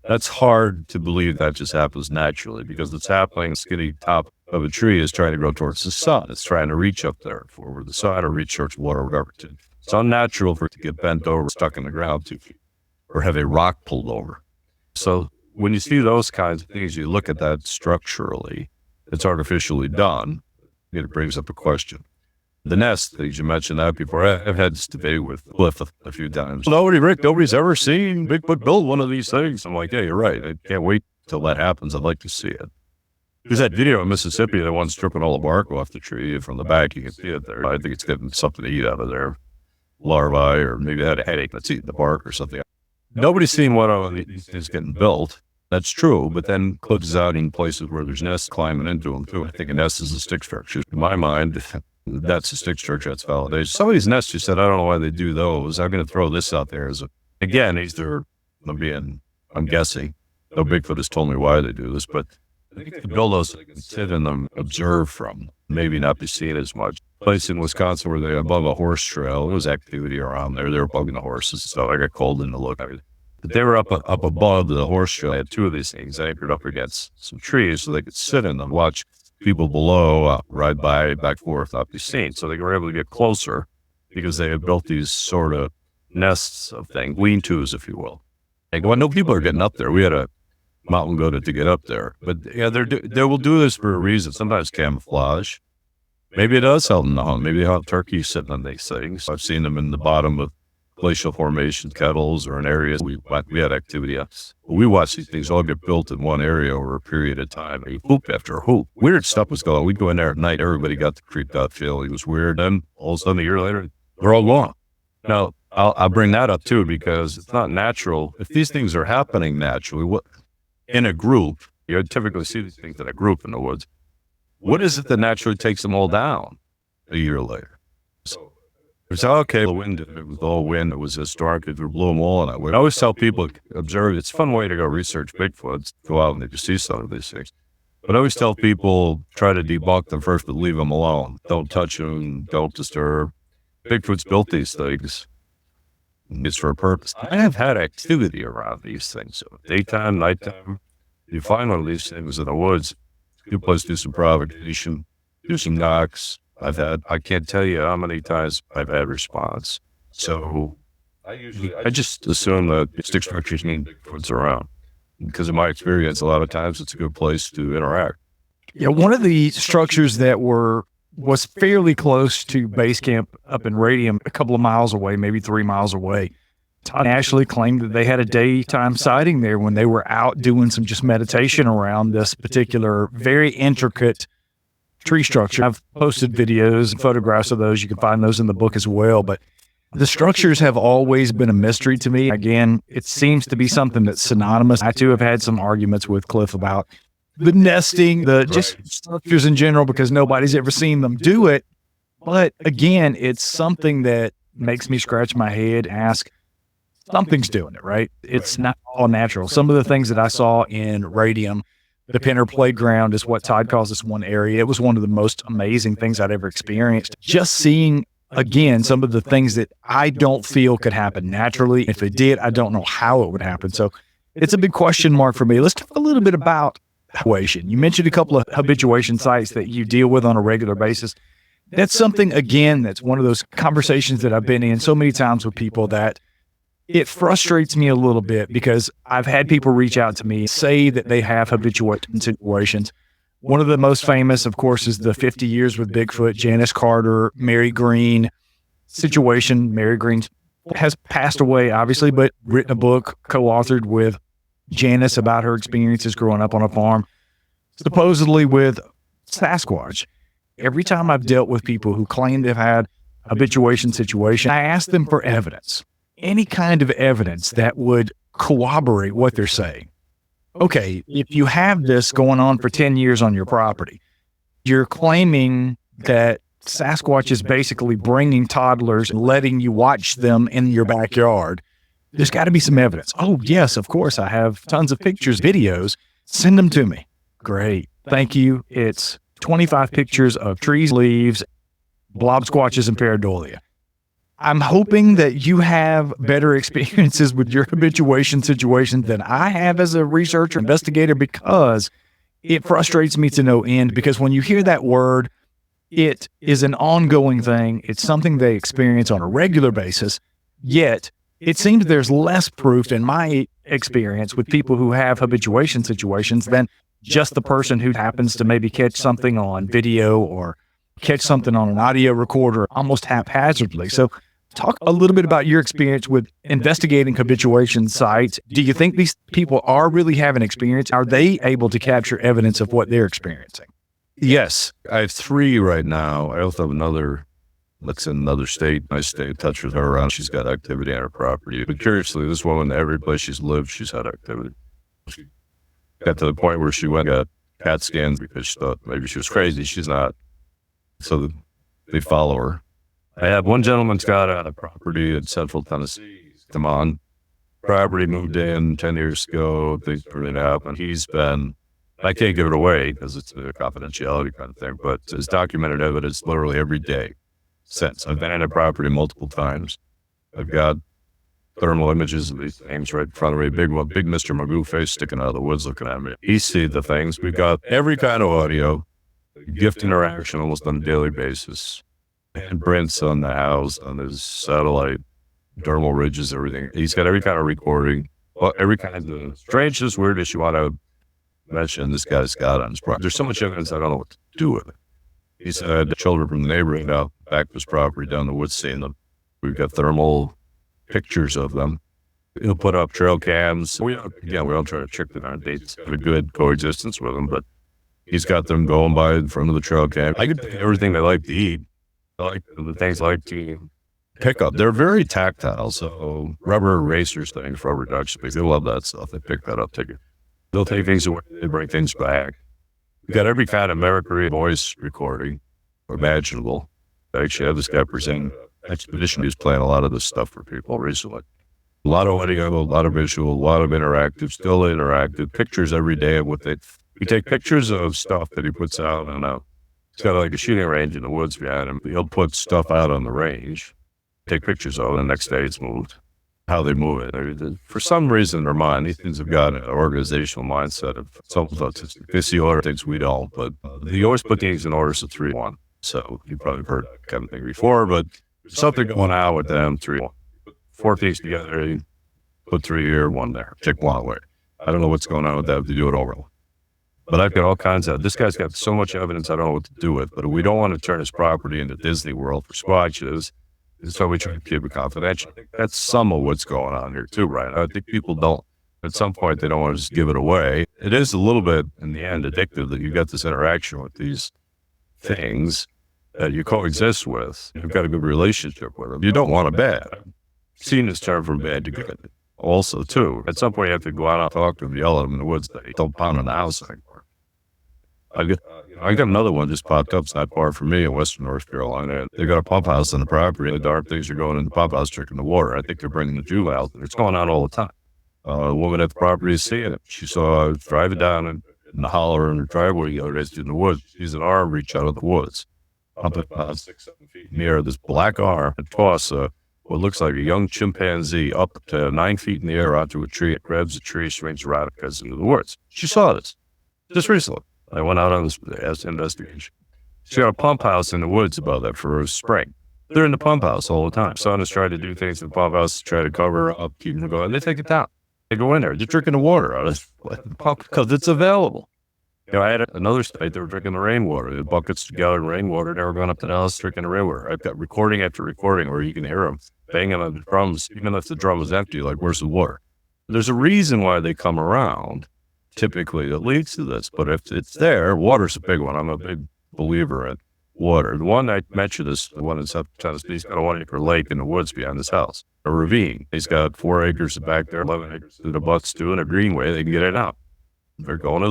That's hard to believe that just happens naturally because the sapling, skinny top of a tree is trying to grow towards the sun. It's trying to reach up there for the sun or reach towards water or whatever. It's unnatural for it to get bent over, stuck in the ground 2 feet, or have a rock pulled over. So when you see those kinds of things, you look at that structurally, it's artificially done. It brings up a question. The nest, as you mentioned that before, I've had this debate with Cliff a few times. Nobody's ever seen Bigfoot build one of these things. I'm like, yeah, you're right. I can't wait till that happens. I'd like to see it. There's that video in Mississippi, the one stripping all the bark off the tree from the back. You can see it there. I think it's getting something to eat out of there. Larvae, or maybe it had a headache that's eating the bark or something. Nobody's seen one of these things getting built. That's true, but then Cliff is out in places where there's nests climbing into them too. I think a nest is a stick structure. In my mind, that's a stick structure. That's validation. Some of these nests, you said, I don't know why they do those. I'm going to throw this out there as again, I'm guessing. No Bigfoot has told me why they do this, but I think to build those, they can sit in them, observe from, maybe not be seen as much. Place in Wisconsin where they're above a horse trail. There was activity around there. They were bugging the horses, so I got called in to look. But they were up above the horse trail. They had 2 of these things anchored up against some trees so they could sit in them, watch people below ride by, back and forth, not be seen. So they were able to get closer because they had built these sort of nests of things, lean-tos, if you will. And no people are getting up there. We had a mountain goat to get up there. But yeah, they will do this for a reason, sometimes camouflage. Maybe it does help them to hunt. Maybe they have turkeys sitting on these things. I've seen them in the bottom of glacial formation kettles or in areas we had activity. We watched these things all get built in one area over a period of time. Hoop after hoop. Weird stuff was going on. We'd go in there at night. Everybody got the creeped out feeling. It was weird. Then all of a sudden, a year later, they're all gone. Now, I'll bring that up too because it's not natural. If these things are happening naturally, in a group, you typically see these things in a group in the woods. What is it that naturally takes them all down a year later? So it's okay, the wind, it was all wind, it was historic, it blew them all in that way. I always tell people, observe, it's a fun way to go research Bigfoots, go out and you see some of these things. But I always tell people, try to debunk them first, but leave them alone. Don't touch them, don't disturb. Bigfoot's built these things. It's for a purpose. I have had activity around these things, so daytime, nighttime. You find one of these things in the woods, you place do some provocation, do some knocks. I can't tell you how many times I've had response. So I just assume that stick structures mean Bigfoot's around. Because in my experience, a lot of times it's a good place to interact.
Yeah, one of the structures that was fairly close to base camp up in Radium, a couple of miles away, maybe 3 miles away. Todd and Ashley claimed that they had a daytime sighting there when they were out doing some just meditation around this particular very intricate tree structure. I've posted videos and photographs of those. You can find those in the book as well. But the structures have always been a mystery to me. Again, it seems to be something that's synonymous. I too have had some arguments with Cliff about the nesting, just structures in general, because nobody's ever seen them do it. But again, it's something that makes me scratch my head and ask, something's doing it, right? It's not all natural. Some of the things that I saw in Radium, the Pinner Playground is what Todd calls this one area. It was one of the most amazing things I'd ever experienced. Just seeing, again, some of the things that I don't feel could happen naturally. If it did, I don't know how it would happen. So it's a big question mark for me. Let's talk a little bit about habituation. You mentioned a couple of habituation sites that you deal with on a regular basis. That's something, again, that's one of those conversations that I've been in so many times with people that it frustrates me a little bit, because I've had people reach out to me, say that they have habituation situations. One of the most famous, of course, is the 50 Years with Bigfoot, Janice Carter, Mary Green situation. Mary Green has passed away, obviously, but written a book, co-authored with Janice about her experiences growing up on a farm, supposedly with Sasquatch. Every time I've dealt with people who claim they've had habituation situation, I ask them for evidence. Any kind of evidence that would corroborate what they're saying. Okay, if you have this going on for 10 years on your property, you're claiming that Sasquatch is basically bringing toddlers and letting you watch them in your backyard. There's got to be some evidence. Oh, yes, of course. I have tons of pictures, videos. Send them to me. Great. Thank you. It's 25 pictures of trees, leaves, blob squatches, and pareidolia. I'm hoping that you have better experiences with your habituation situation than I have as a researcher, investigator, because it frustrates me to no end. Because when you hear that word, it is an ongoing thing. It's something they experience on a regular basis. Yet, it seems there's less proof in my experience with people who have habituation situations than just the person who happens to maybe catch something on video or catch something on an audio recorder almost haphazardly. So, talk a little bit about your experience with investigating habituation sites. Do you think these people are really having experience? Are they able to capture evidence of what they're experiencing?
Yes. I have 3 right now. I also have another that's in another state. I stay in touch with her around. She's got activity on her property. But curiously, this woman, every place she's lived, she's had activity. She got to the point where she went and got CAT scans because she thought maybe she was crazy. She's not. So they follow her. I have one gentleman's got a property in central Tennessee. Come on. Property moved in 10 years ago. Things really happened. I can't give it away because it's a confidentiality kind of thing, but there's documented evidence literally every day since. I've been in a property multiple times. I've got thermal images of these things right in front of me. Big Mr. Magoo face sticking out of the woods looking at me. He sees the things. We've got every kind of audio, gift interaction almost on a daily basis. Handprints on the house, on his satellite, dermal ridges, everything. He's got every kind of recording, every kind of strangest, weirdest you want to mention. This guy's got on his property. There's so much evidence I don't know what to do with it. He's had the children from the neighborhood out back to his property down the woods seeing them. We've got thermal pictures of them. He'll put up trail cams. We don't try to trick them on dates. Have a good coexistence with them, but he's got them going by in front of the trail cam. I could pick everything they like to eat. Like the things like to pick up. They're very tactile, so rubber erasers things, rubber ducks, they love that stuff. They pick that up, take it. They'll take things away, they bring things back. We've got every kind of mimicry voice recording imaginable. I actually have this guy presenting Expedition who's playing a lot of this stuff for people recently. A lot of audio, a lot of visual, a lot of interactive, still interactive, pictures every day of what they, we take pictures of stuff that he puts out and he's got like a shooting range in the woods behind him. He'll put stuff out on the range, take pictures of it, and the next day it's moved. how they move it. For some reason in their mind, these things have got an organizational mindset of some autistic. They see order things we don't, but they always put things in orders of 3-1. So you've probably heard that kind of thing before, but there's something going on with them, 3-1. 4 things together, you put 3 here, 1 there, take 1 away. I don't know what's going on with that if they do it over. But I've got all kinds of, this guy's got so much evidence I don't know what to do with, but we don't want to turn his property into Disney World for Squatches. So we try to keep it confidential. I think that's some of what's going on here too, right? I think people don't, at some point, they don't want to just give it away. It is a little bit, in the end, addictive that you got this interaction with these things that you coexist with. You've got a good relationship with them. You don't want a bad. I've seen this turn from bad to good. Also, too, at some point you have to go out and talk to them, yell at them in the woods. They don't pound on the house anymore. I got another one just popped up. It's not far from me in Western North Carolina. They got a pump house on the property. The dark things are going in the pump house, drinking the water. I think they're bringing the juveniles. It's going on all the time. A woman at the property is seeing it. She saw I driving down in the holler in her driveway the other day in the woods. She sees an arm reach out of the woods. Up at 6-7 feet in the air, this black arm and toss what looks like a young chimpanzee up to 9 feet in the air onto a tree. It grabs a tree, swings around, and goes into the woods. She saw this just recently. I went out on this investigation. She got a pump house in the woods above that for a spring. They're in the pump house all the time. Son has tried to do things in the pump house to try to cover up, keep them going. They take it down. They go in there. They're drinking the water out of the pump because it's available. You know, I had another state, they were drinking the rainwater. The buckets together in rainwater. They were going up to the house drinking the rainwater. I've got recording after recording where you can hear them banging on the drums, even if the drum is empty, like, where's the water? There's a reason why they come around, typically, that leads to this. But if it's there, water's a big one. I'm a big believer in water. The one I mentioned is the one in South Tennessee. He's got a 1-acre lake in the woods behind his house, a ravine. He's got 4 acres back there, 11 acres to the butts too, and a greenway. They can get it out. They're going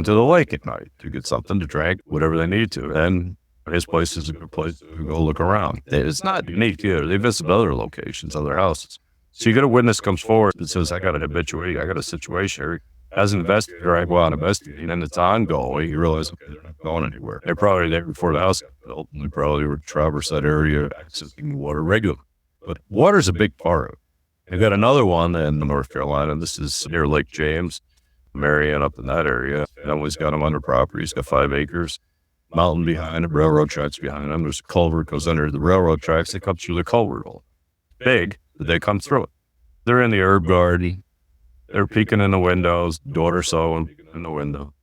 to the lake at night to get something to drink, whatever they need to. And his place is a good place to go look around. It's not unique either. They visit other locations, other houses. So you get a witness comes forward that says, I got an habituation, I got a situation here. As an investigator, I go out and investigate, and it's ongoing. You realize, okay, they're not going anywhere. They're probably there before the house got built, and they probably were traverse that area, accessing water regularly. But water's a big part of it. I got another one in North Carolina. This is near Lake James, Marion, up in that area. Emily's got him under property. He's got 5 acres. Mountain behind him, railroad tracks behind him. There's a culvert goes under the railroad tracks. They come through the culvert hole. Big, but they come through it. They're in the herb garden. They're peeking in the windows, daughter sewing in the window.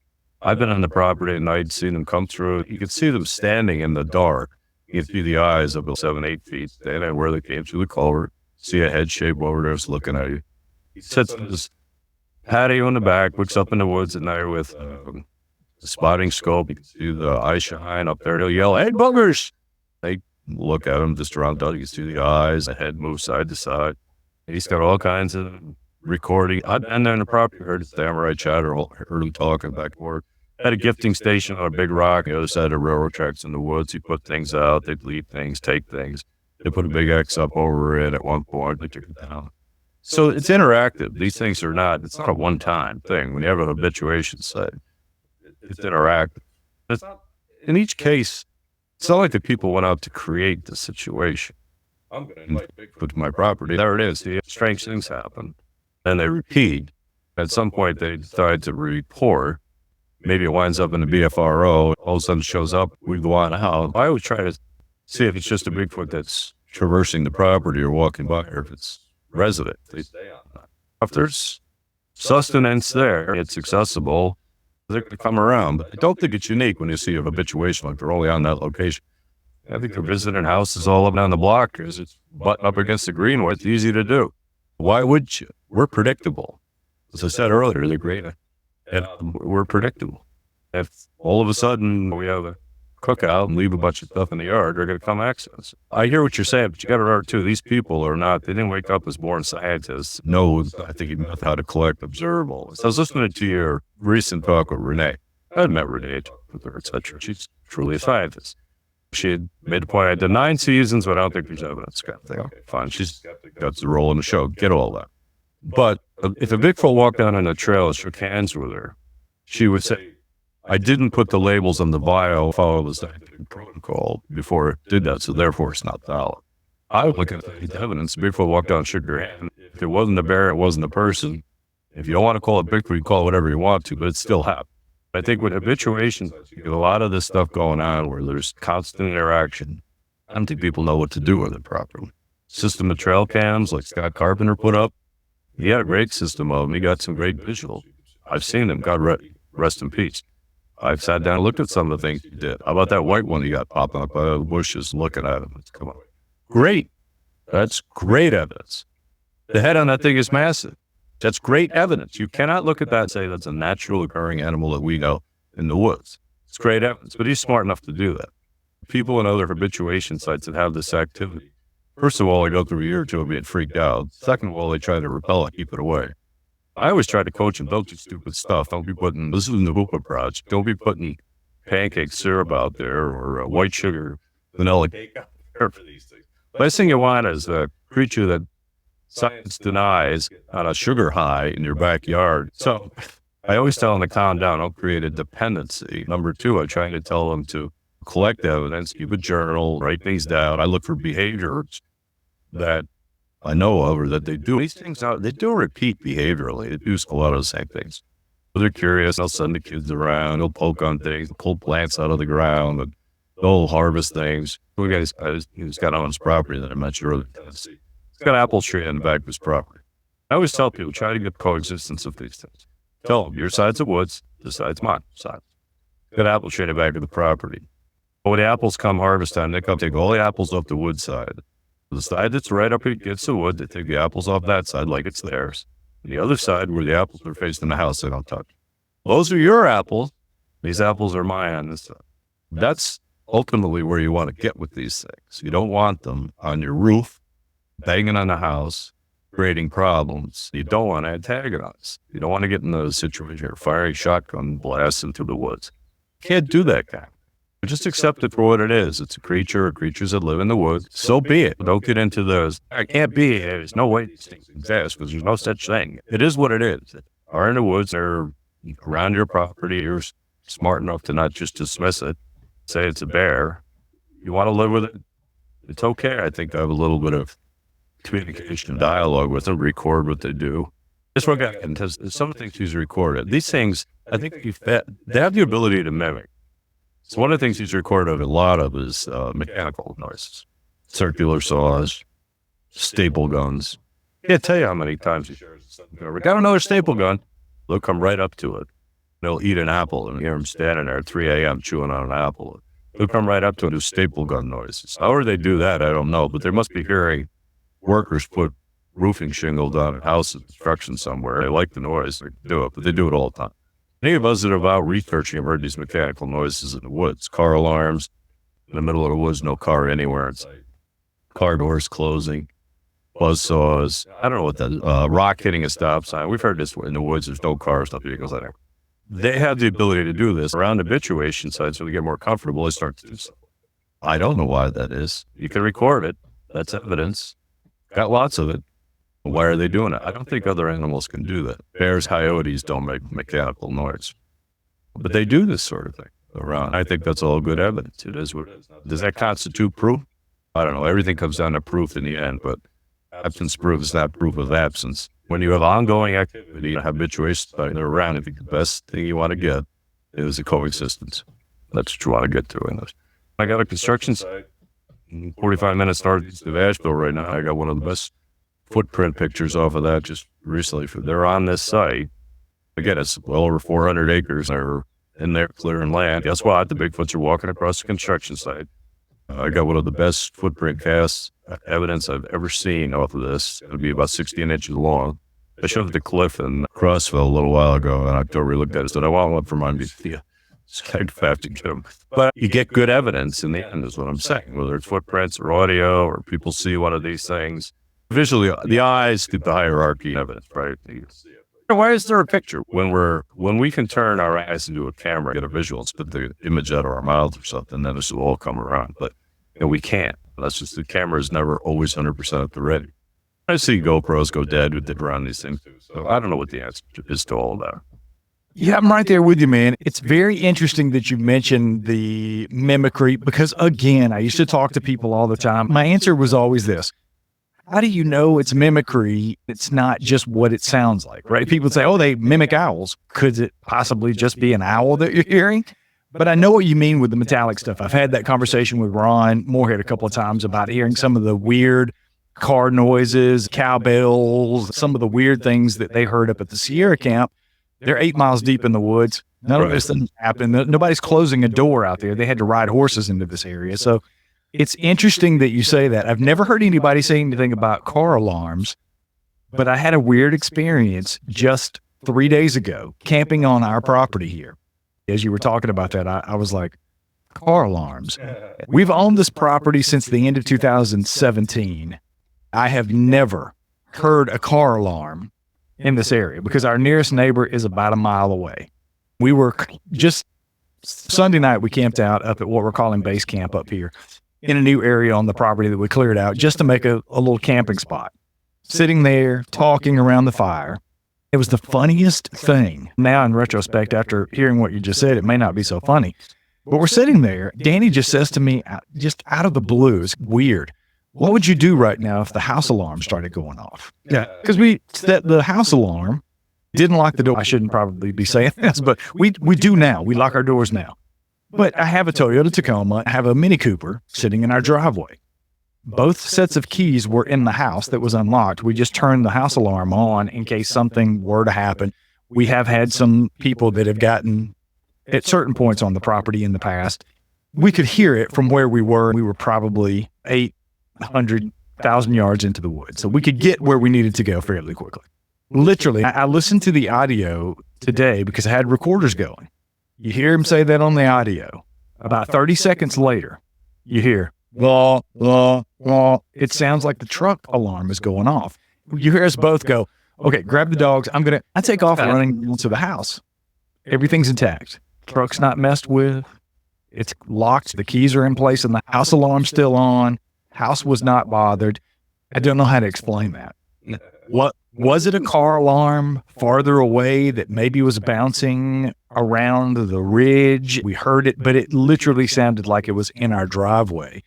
I've been on the property at night, seen them come through. You can see them standing in the dark. You can see the eyes of 7-8 feet, standing where they came through the culvert. See a head shape over there that's looking at you. He sits on his patio in the back, looks up in the woods at night with a spotting scope. You can see the eye shine up there. They'll yell, hey, buggers! They look at him just around. You can see the eyes, the head move side to side. He's got all kinds of recording. I've been there in the property, heard his samurai chatter, heard him talking back and forth. Had a gifting station on a big rock, the other side of the railroad tracks in the woods. He put things out, they'd leave things, take things. They put a big X up over it at one point, they took it down. So it's interactive. These things are not, it's not a one-time thing. When you have an habituation site, it's interactive. It's not, in each case, it's not like the people went out to create the situation. I'm going to invite Bigfoot to my property. There it is. See, strange things happen. And they repeat. At some point, they decide to report. Maybe it winds up in the BFRO. All of a sudden it shows up. We go on out. I always try to see if it's just a Bigfoot that's traversing the property or walking by, or if it's resident. They stay on that. If there's sustenance there, it's accessible, they're going to come around. But I don't think it's unique when you see a habituation like they're only on that location. I think they're visiting houses all up and down the block because it's buttoned up against the greenway. It's easy to do. Why would you? We're predictable. As I said earlier, they're great. And we're predictable. If all of a sudden we have a cookout and leave a bunch of stuff in the yard, they're going to come access. I hear what you're saying, but you got to remember too, these people are not, they didn't wake up as born scientists. No, I think you know how to collect, observe all this. I was listening to your recent talk with Renee. I had met Renee, talked with her, etc. She's truly a scientist. She had made the point, I did 9 seasons, but I don't think there's evidence. Kind of thing. Okay, fine. She's got the role in the show. Get all that. But if a Bigfoot walked down on a trail and shook hands with her, she would say, I didn't put the labels on the bio, follow the scientific protocol before it did that, so therefore it's not valid. I would look at the evidence. Bigfoot walked out and shook your hand. If it wasn't a bear, it wasn't a person. If you don't want to call it Bigfoot, you call it whatever you want to, but it still happened. I think with habituation, you get a lot of this stuff going on where there's constant interaction. I don't think people know what to do with it properly. System of trail cams like Scott Carpenter put up, he had a great system of them. He got some great visuals. I've seen them. God rest in peace. I've sat down and looked at some of the things he did. How about that white one he got popping up out of the bushes looking at him? Come on. Great. That's great evidence. The head on that thing is massive. That's great evidence. You cannot look at that and say that's a natural occurring animal that we know in the woods. It's great evidence, but he's smart enough to do that. People in other habituation sites that have this activity, first of all, they go through a year or two of being freaked out. Second of all, they try to repel it, keep it away. I always try to coach them, don't do stupid stuff. Don't be putting, this is the Hoopa Project, don't be putting pancake syrup out there or white sugar, vanilla cake out there for these things. Last thing you want is a creature that science denies on a sugar high in your backyard. So I always tell them to calm down, don't create a dependency. Number two, I try to tell them to collect evidence, keep a journal, write things down. I look for behaviors that I know of or that they do. These things out, they do repeat behaviorally. They do a lot of the same things. But they're curious. They'll send the kids around. They'll poke on things, pull plants out of the ground, and they'll harvest things. We got he's got on his property that I mentioned earlier. He's got an apple tree in the back of his property. I always tell people, try to get coexistence of these things. Tell them, your side's the woods, this side's mine. Side. Got an apple tree in the back of the property. But when the apples come harvest time, they come take all the apples off the wood side. The side that's right up against the wood, they take the apples off that side like it's theirs. And the other side, where the apples are facing the house, they don't touch. Those are your apples. These apples are mine on this side. That's ultimately where you want to get with these things. You don't want them on your roof, banging on the house, creating problems. You don't want to antagonize. You don't want to get in the situation where firing shotgun blasts into the woods. You can't do that kind. Just accept it for what it is. It's a creature or creatures that live in the woods. So be it. Don't get into those, I can't be here. There's no way these things exist because there's no such thing. It is what it is. They are in the woods. They're around your property. You're smart enough to not just dismiss it, say it's a bear. You want to live with it. It's okay, I think, to have a little bit of communication, dialogue with them, record what they do. Just look at it and some of the things he's recorded. These things, I think they have the ability to mimic. So one of the things he's recorded a lot of is mechanical noises, circular saws, staple guns. I can't tell you how many times he shares. We got another staple gun. They'll come right up to it. They'll eat an apple and hear him standing there at 3 a.m. chewing on an apple. They'll come right up to it and do staple gun noises. However they do that, I don't know, but they must be hearing workers put roofing shingles on a house of construction somewhere. They like the noise. They do it, but they do it all the time. Any of us that are out researching have heard these mechanical noises in the woods. Car alarms, in the middle of the woods, no car anywhere in sight. Car doors closing, buzz saws. I don't know what that rock hitting a stop sign. We've heard this in the woods. There's no cars, no vehicles anywhere. They have the ability to do this. Around habituation sites, when they get more comfortable, they start to do so. I don't know why that is. You can record it. That's evidence. Got lots of it. Why are they doing it? I don't think other animals can do that. Bears, coyotes don't make mechanical noise. But they do this sort of thing around. I think that's all good evidence. It is what it is. Does that constitute proof? I don't know. Everything comes down to proof in the end, but absence proof is not proof of absence. When you have ongoing activity and habituation they're around, I think the best thing you want to get is a coexistence. That's what you want to get to in this. I got a construction site 45 minutes northeast of Asheville right now. I got one of the best footprint pictures off of that just recently. They're on this site. Again, it's well over 400 acres. They're in there clearing land. Guess what? The Bigfoots are walking across the construction site. I got one of the best footprint casts evidence I've ever seen off of this. It'll be about 16 inches long. I showed it to Cliff in Crossville a little while ago in October. He looked at it and said, I want one for my museum. So I'd have to get them. But you get good evidence in the end is what I'm saying, whether it's footprints or audio or people see one of these things. Visually, the eyes get the hierarchy of evidence, right? Why is there a picture? When we can turn our eyes into a camera, get a visual, and spit the image out of our mouth or something, then this will all come around. But we can't. That's just the camera is never always 100% at the ready. I see GoPros go dead with it around these things. So I don't know what the answer is to all that.
Yeah, I'm right there with you, man. It's very interesting that you mentioned the mimicry because, again, I used to talk to people all the time. My answer was always this: how do you know it's mimicry? It's not just what it sounds like, right? People say, oh, they mimic owls. Could it possibly just be an owl that you're hearing? But I know what you mean with the metallic stuff. I've had that conversation with Ron Moorhead a couple of times about hearing some of the weird car noises, cowbells, some of the weird things that they heard up at the Sierra camp. They're 8 miles deep in the woods. None of this thing happened. Nobody's closing a door out there. They had to ride horses into this area. So it's interesting that you say that. I've never heard anybody say anything about car alarms, but I had a weird experience just 3 days ago camping on our property here. As you were talking about that, I was like, car alarms. We've owned this property since the end of 2017. I have never heard a car alarm in this area because our nearest neighbor is about a mile away. We were just Sunday night, we camped out up at what we're calling base camp up here in a new area on the property that we cleared out just to make a little camping spot. Sitting there, talking around the fire. It was the funniest thing. Now, in retrospect, after hearing what you just said, it may not be so funny. But we're sitting there. Danny just says to me, just out of the blue, it's weird. What would you do right now if the house alarm started going off? Yeah. Because we set the house alarm, didn't lock the door. I shouldn't probably be saying this, but we do now. We lock our doors now. But I have a Toyota Tacoma, I have a Mini Cooper sitting in our driveway. Both sets of keys were in the house that was unlocked. We just turned the house alarm on in case something were to happen. We have had some people that have gotten at certain points on the property in the past. We could hear it from where we were. We were probably 800,000 yards into the woods. So we could get where we needed to go fairly quickly. Literally, I listened to the audio today because I had recorders going. You hear him say that on the audio. About 30 seconds later, you hear, blah, blah, blah. It sounds like the truck alarm is going off. You hear us both go, okay, grab the dogs. I take off running into the house. Everything's intact. Truck's not messed with. It's locked. The keys are in place and the house alarm's still on. House was not bothered. I don't know how to explain that. What was it? A car alarm farther away that maybe was bouncing around the ridge? We heard it, but it literally sounded like it was in our driveway.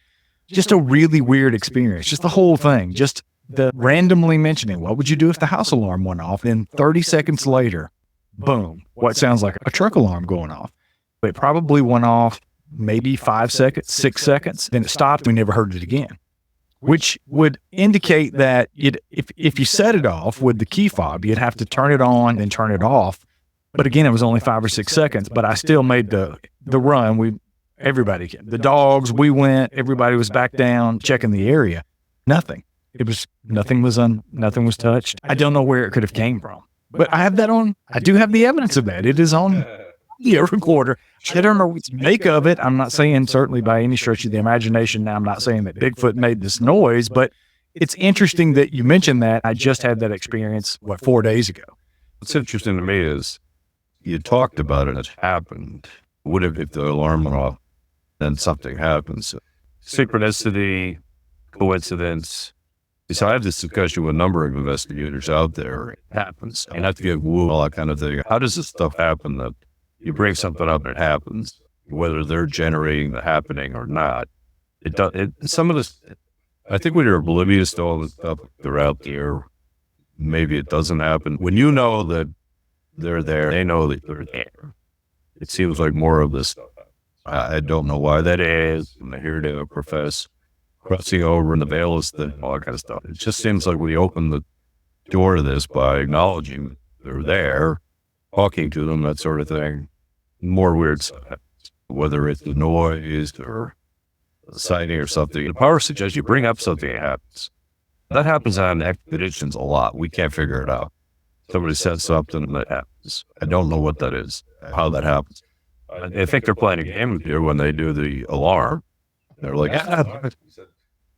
Just a really weird experience. Just the whole thing. Just the randomly mentioning, what would you do if the house alarm went off? Then 30 seconds later, boom, what sounds like a truck alarm going off. It probably went off maybe 5 seconds, 6 seconds. Then it stopped. We never heard it again, which would indicate that if you set it off with the key fob, you'd have to turn it on and turn it off. But again, it was only 5 or 6 seconds, but I still made the run. Everybody, the dogs, we went, everybody was back down checking the area. Nothing. Nothing was touched. I don't know where it could have came from, but I do have the evidence of that. It is on the recorder. I don't know what to make of it. I'm not saying certainly by any stretch of the imagination. Now, I'm not saying that Bigfoot made this noise, but it's interesting that you mentioned that. I just had that experience, 4 days ago.
What's interesting to me is you talked about it. It happened. What if the alarm went off, then something happens? Synchronicity, coincidence. So I have this discussion with a number of investigators out there. It happens. And I have to get woo, all that kind of thing. How does this stuff happen that you bring something up and it happens, whether they're generating the happening or not? It does. Some of this, I think when you're oblivious to all this stuff, they're out there. Maybe it doesn't happen. When you know that they're there, they know that they're there. It seems like more of this stuff. I don't know why that is. And I hear they profess crossing over in the veil is all that kind of stuff. It just seems like we open the door to this by acknowledging they're there, talking to them, that sort of thing. More weird stuff happens, whether it's the noise or a sighting or something. The power suggests you bring up something, it happens. That happens on expeditions a lot. We can't figure it out. Somebody says something and that happens. I don't know what that is, how that happens. I think they're playing a game with you when they do the alarm. They're like,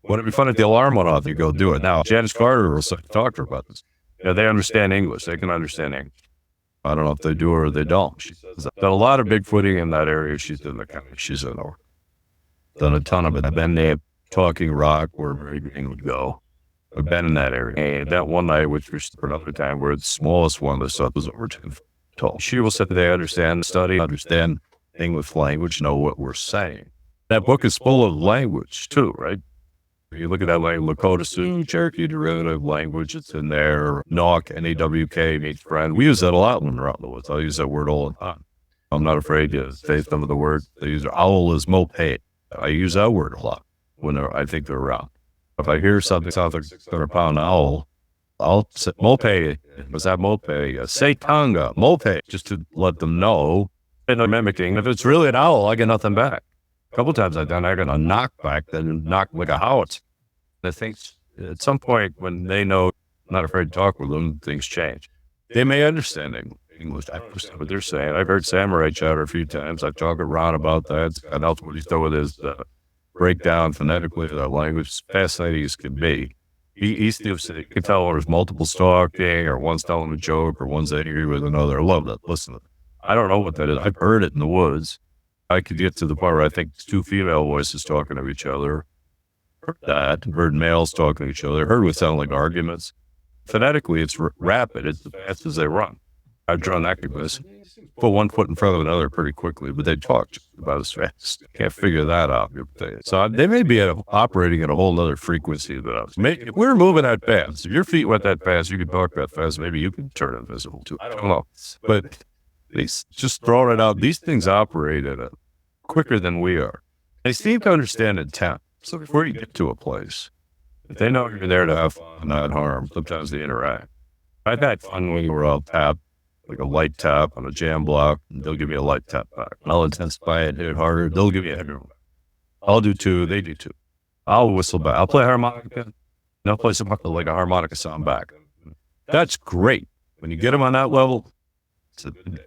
wouldn't it be fun if the alarm went off? You go do it. Now, Janice Carter will talk to her about this. They understand English. They can understand English. I don't know if they do or they don't. She says that a lot of Bigfooting in that area. She's in the county. She's in there. Done a ton of it. I've been there, Talking Rock, where Mary Green would go. I've been in that area. And that one night, which was for another time, where the smallest one of the stuff was over 10 told. She will say they understand, study, understand English language, know what we're saying. That book is full of language too, right? You look at that language, Lakota Sioux, Cherokee derivative language, it's in there. Nawk, N-A-W-K, means friend. We use that a lot when we're out in the woods. I use that word all the time. I'm not afraid to say some of the words. They use owl is moped. I use that word a lot when I think they're around. If I hear something sounds like a 600-pound owl, I'll say moped. Was that moped? Say tonga, moped, just to let them know. And I'm mimicking. If it's really an owl, I get nothing back. A couple times I've done, I got a knock back, then knock like a howitzer. I think at some point when they know I'm not afraid to talk with them, things change. They may understand English. I understand what they're saying. I've heard Samurai chatter a few times. I've talked to Ron about that. And that's what he's done with his breakdown phonetically of that language. As fascinating as can be. He still can tell when there's multiple talking, or one's telling a joke, or one's angry with another. I love that. Listen, I don't know what that is. I've heard it in the woods. I could get to the part where I think it's two female voices talking to each other. Heard that. Heard males talking to each other. Heard what sound like arguments. Phonetically, it's rapid. It's as fast as they run. I've drawn that conclusion. Put one foot in front of another pretty quickly, but they talk just about as fast. Can't figure that out. So they may be operating at a whole other frequency than us. If we're moving that fast, if your feet went that fast, you could talk that fast, maybe you could turn invisible too. I don't know. But just throwing it out, these things operate at a quicker than we are. They seem to understand intent. So before you get to a place, if they know you're there to have fun, not harm, sometimes they interact. I've had fun when we were all tapped, like a light tap on a jam block, and they'll give me a light tap back. I'll intensify it, hit it harder. They'll give me a heavier one. I'll do two, they do two. I'll whistle back. I'll play harmonica, and I'll play some like a harmonica sound back. That's great. When you get them on that level, it's a good day.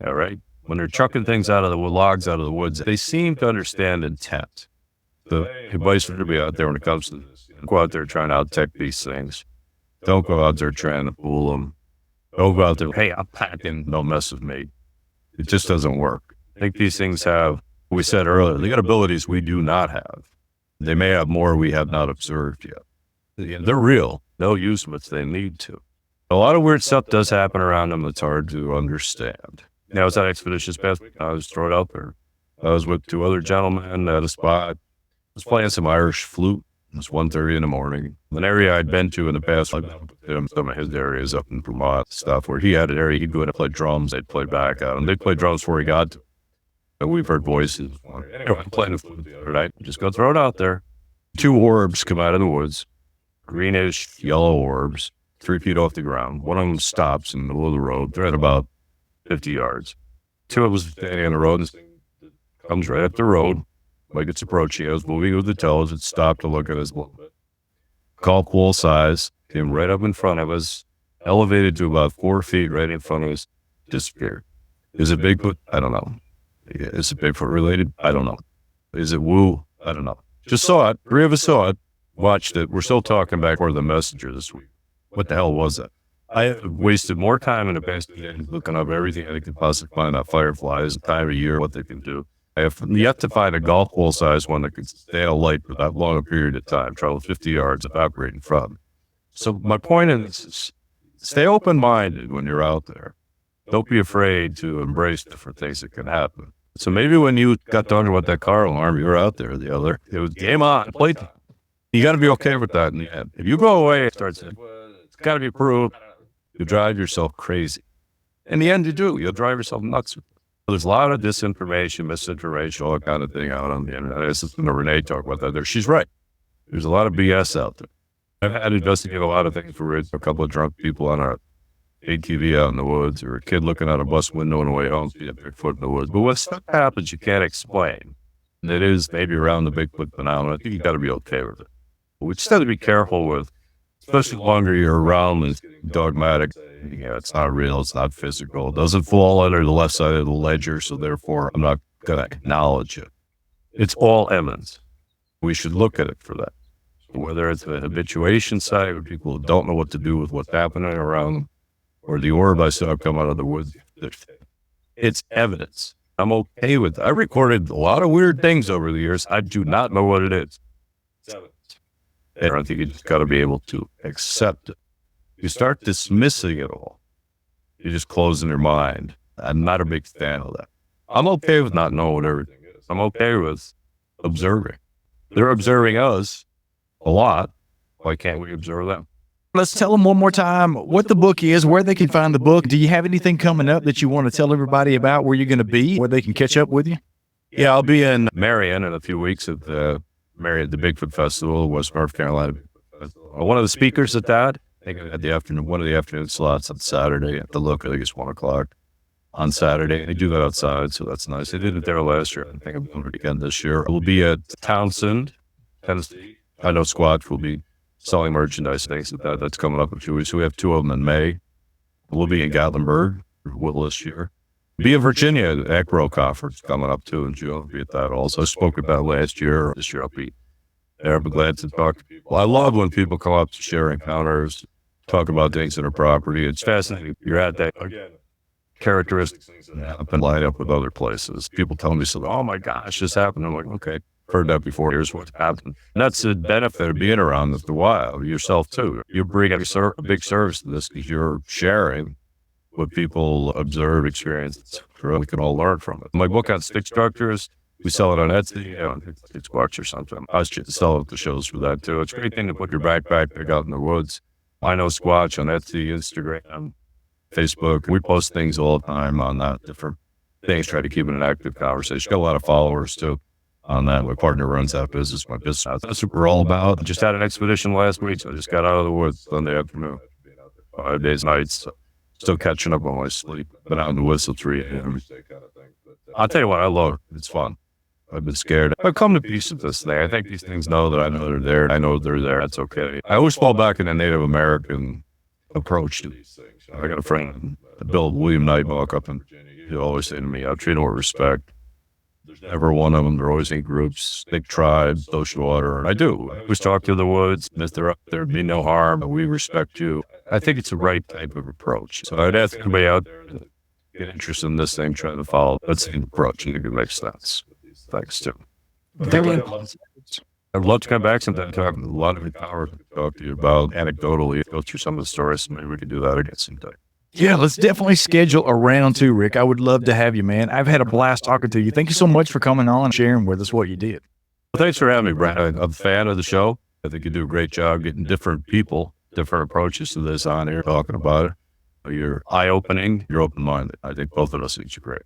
All right? When they're chucking things out of the logs out of the woods, they seem to understand intent. The advice for everybody out there when it comes to this, go out there trying to out-tech these things. Don't go out there trying to fool them. Don't go out there, hey, I'm packing, don't mess with me. It just doesn't work. I think these things have, we said earlier, they got abilities we do not have. They may have more we have not observed yet. They're real. They'll use them if they need to. A lot of weird stuff does happen around them that's hard to understand. I was at Expedition this past week. I was thrown out there. I was with two other gentlemen at a spot. I was playing some Irish flute. It was 1:30 in the morning. An area I'd been to in the past, like some of his areas up in Vermont, stuff where he had an area he'd go in and play drums. They'd play back out, and they'd play drums before he got to. And we've heard voices. Anyway, I'm playing the flute the other night. Just go throw it out there. Two orbs come out of the woods, greenish yellow orbs, 3 feet off the ground. One of them stops in the middle of the road. They're at about 50 yards. Two of us standing on the road, and this thing comes right up the road, like it's approaching. I was moving with the toes. It stopped to look at us a little bit. Called full size, came right up in front of us, elevated to about 4 feet right in front of us, disappeared. Is it Bigfoot? I don't know. Is it Bigfoot related? I don't know. Is it woo? I don't know. Just saw it. 3 of us saw it, watched it. We're still talking back for the messenger this week. What the hell was that? I have wasted more time in the past days looking up everything I could possibly find out fireflies, time of year, what they can do. I have yet to find a golf ball size one that could stay alight for that long a period of time, travel 50 yards and operate in front. So my point is stay open-minded when you're out there. Don't be afraid to embrace different things that can happen. So maybe when you got talking about that car alarm, you were out there the other, it was game on, playtime. You got to be okay with that in the end. If you go away and start saying, well, it's got to be proved, you drive yourself crazy. In the end, you do. You'll drive yourself nuts. There's a lot of disinformation, misinformation, all that kind of thing out on the internet. I listened to Renee talk about that there. She's right. There's a lot of BS out there. I've had to investigate a lot of things where it's a couple of drunk people on our ATV out in the woods, or a kid looking out a bus window on the way home, see a Bigfoot in the woods. But when stuff happens you can't explain, and it is maybe around the Bigfoot phenomenon, I think you got to be okay with it. But we just have to be careful with, especially the longer you're around, is dogmatic. It's not real, it's not physical. It doesn't fall under the left side of the ledger, so therefore I'm not going to acknowledge it. It's all evidence. We should look at it for that. Whether it's the habituation side, where people don't know what to do with what's happening around them, or the orb I saw come out of the woods, it's evidence. I'm okay with it. I recorded a lot of weird things over the years. I do not know what it is. It's evidence. And I think you just got to be able to accept it. You start dismissing it all, You're just closing your mind. I'm not a big fan of that. I'm okay with not knowing what everything is. I'm okay with observing. They're observing us a lot. Why can't we observe them?
Let's tell them one more time what the book is, where they can find the book. Do you have anything coming up that you want to tell everybody about, where you're going to be, where they can catch up with you?
Yeah, I'll be in Marion in a few weeks at the Bigfoot Festival, West North Carolina. One of the speakers at that, I think at the afternoon, one of the afternoon slots on Saturday at the look, I think it's 1:00 on Saturday. They do that outside, so that's nice. They did it there last year. I think I'm doing it again this year. We'll be at Townsend, Tennessee. I know Squatch will be selling merchandise, things like that. That's coming up in a few weeks. So we have 2 of them in May. We'll be in Gatlinburg this year. Be in Virginia at the Acro Conference coming up too in June. I'll be at that also. I spoke about last year. This year I'll be there. I'll be glad to talk to people. I love when people come up to share encounters, talk about things in their property. It's fascinating. You're at that, again, characteristics that happen line up with other places. People tell me something, oh my gosh, this happened. I'm like, okay, heard that before. Here's what happened. And that's the benefit of being around the wild yourself too. You bring a big service to this because you're sharing what people observe, experience. We can all learn from it. My book on stick structures, we sell it on Etsy, it's Squatch or something. I was just selling at the shows for that too. It's a great thing to put your backpack pick out in the woods. I know Squatch on Etsy, Instagram, Facebook. We post things all the time on that, different things, try to keep it an active conversation. Got a lot of followers too on that. My partner runs that business, my business. That's what we're all about. I just had an expedition last week, so I just got out of the woods Sunday afternoon. 5 days, nights. So still catching up on my sleep. Been out in the woods till 3 a.m. I'll tell you what, I love it. It's fun. I've been scared. I've come to peace with this thing. I think these things know that I know they're there. I know they're there. That's okay. I always fall back in a Native American approach to these things. I got a friend, William Nightbuck up in Virginia. He'll always say to me, I treat them with respect. There's never one of them. They're always in groups, big tribes, ocean water. And I do. I always talk to the woods. If they're up there, be no harm. We respect you. I think it's the right type of approach. So I'd ask everybody out there to get interested in this thing, try to follow that same approach. I think it makes sense. Thanks, too. I'd love to come back sometime, talk a lot of power to talk to you about anecdotally, go through some of the stories. Maybe we could do that again sometime.
Yeah, let's definitely schedule a round 2, Rick. I would love to have you, man. I've had a blast talking to you. Thank you so much for coming on and sharing with us what you did.
Well, thanks for having me, Brad. I'm a fan of the show. I think you do a great job getting different people, different approaches to this on here, talking about it. You're eye-opening, you're open-minded. I think both of those things are great.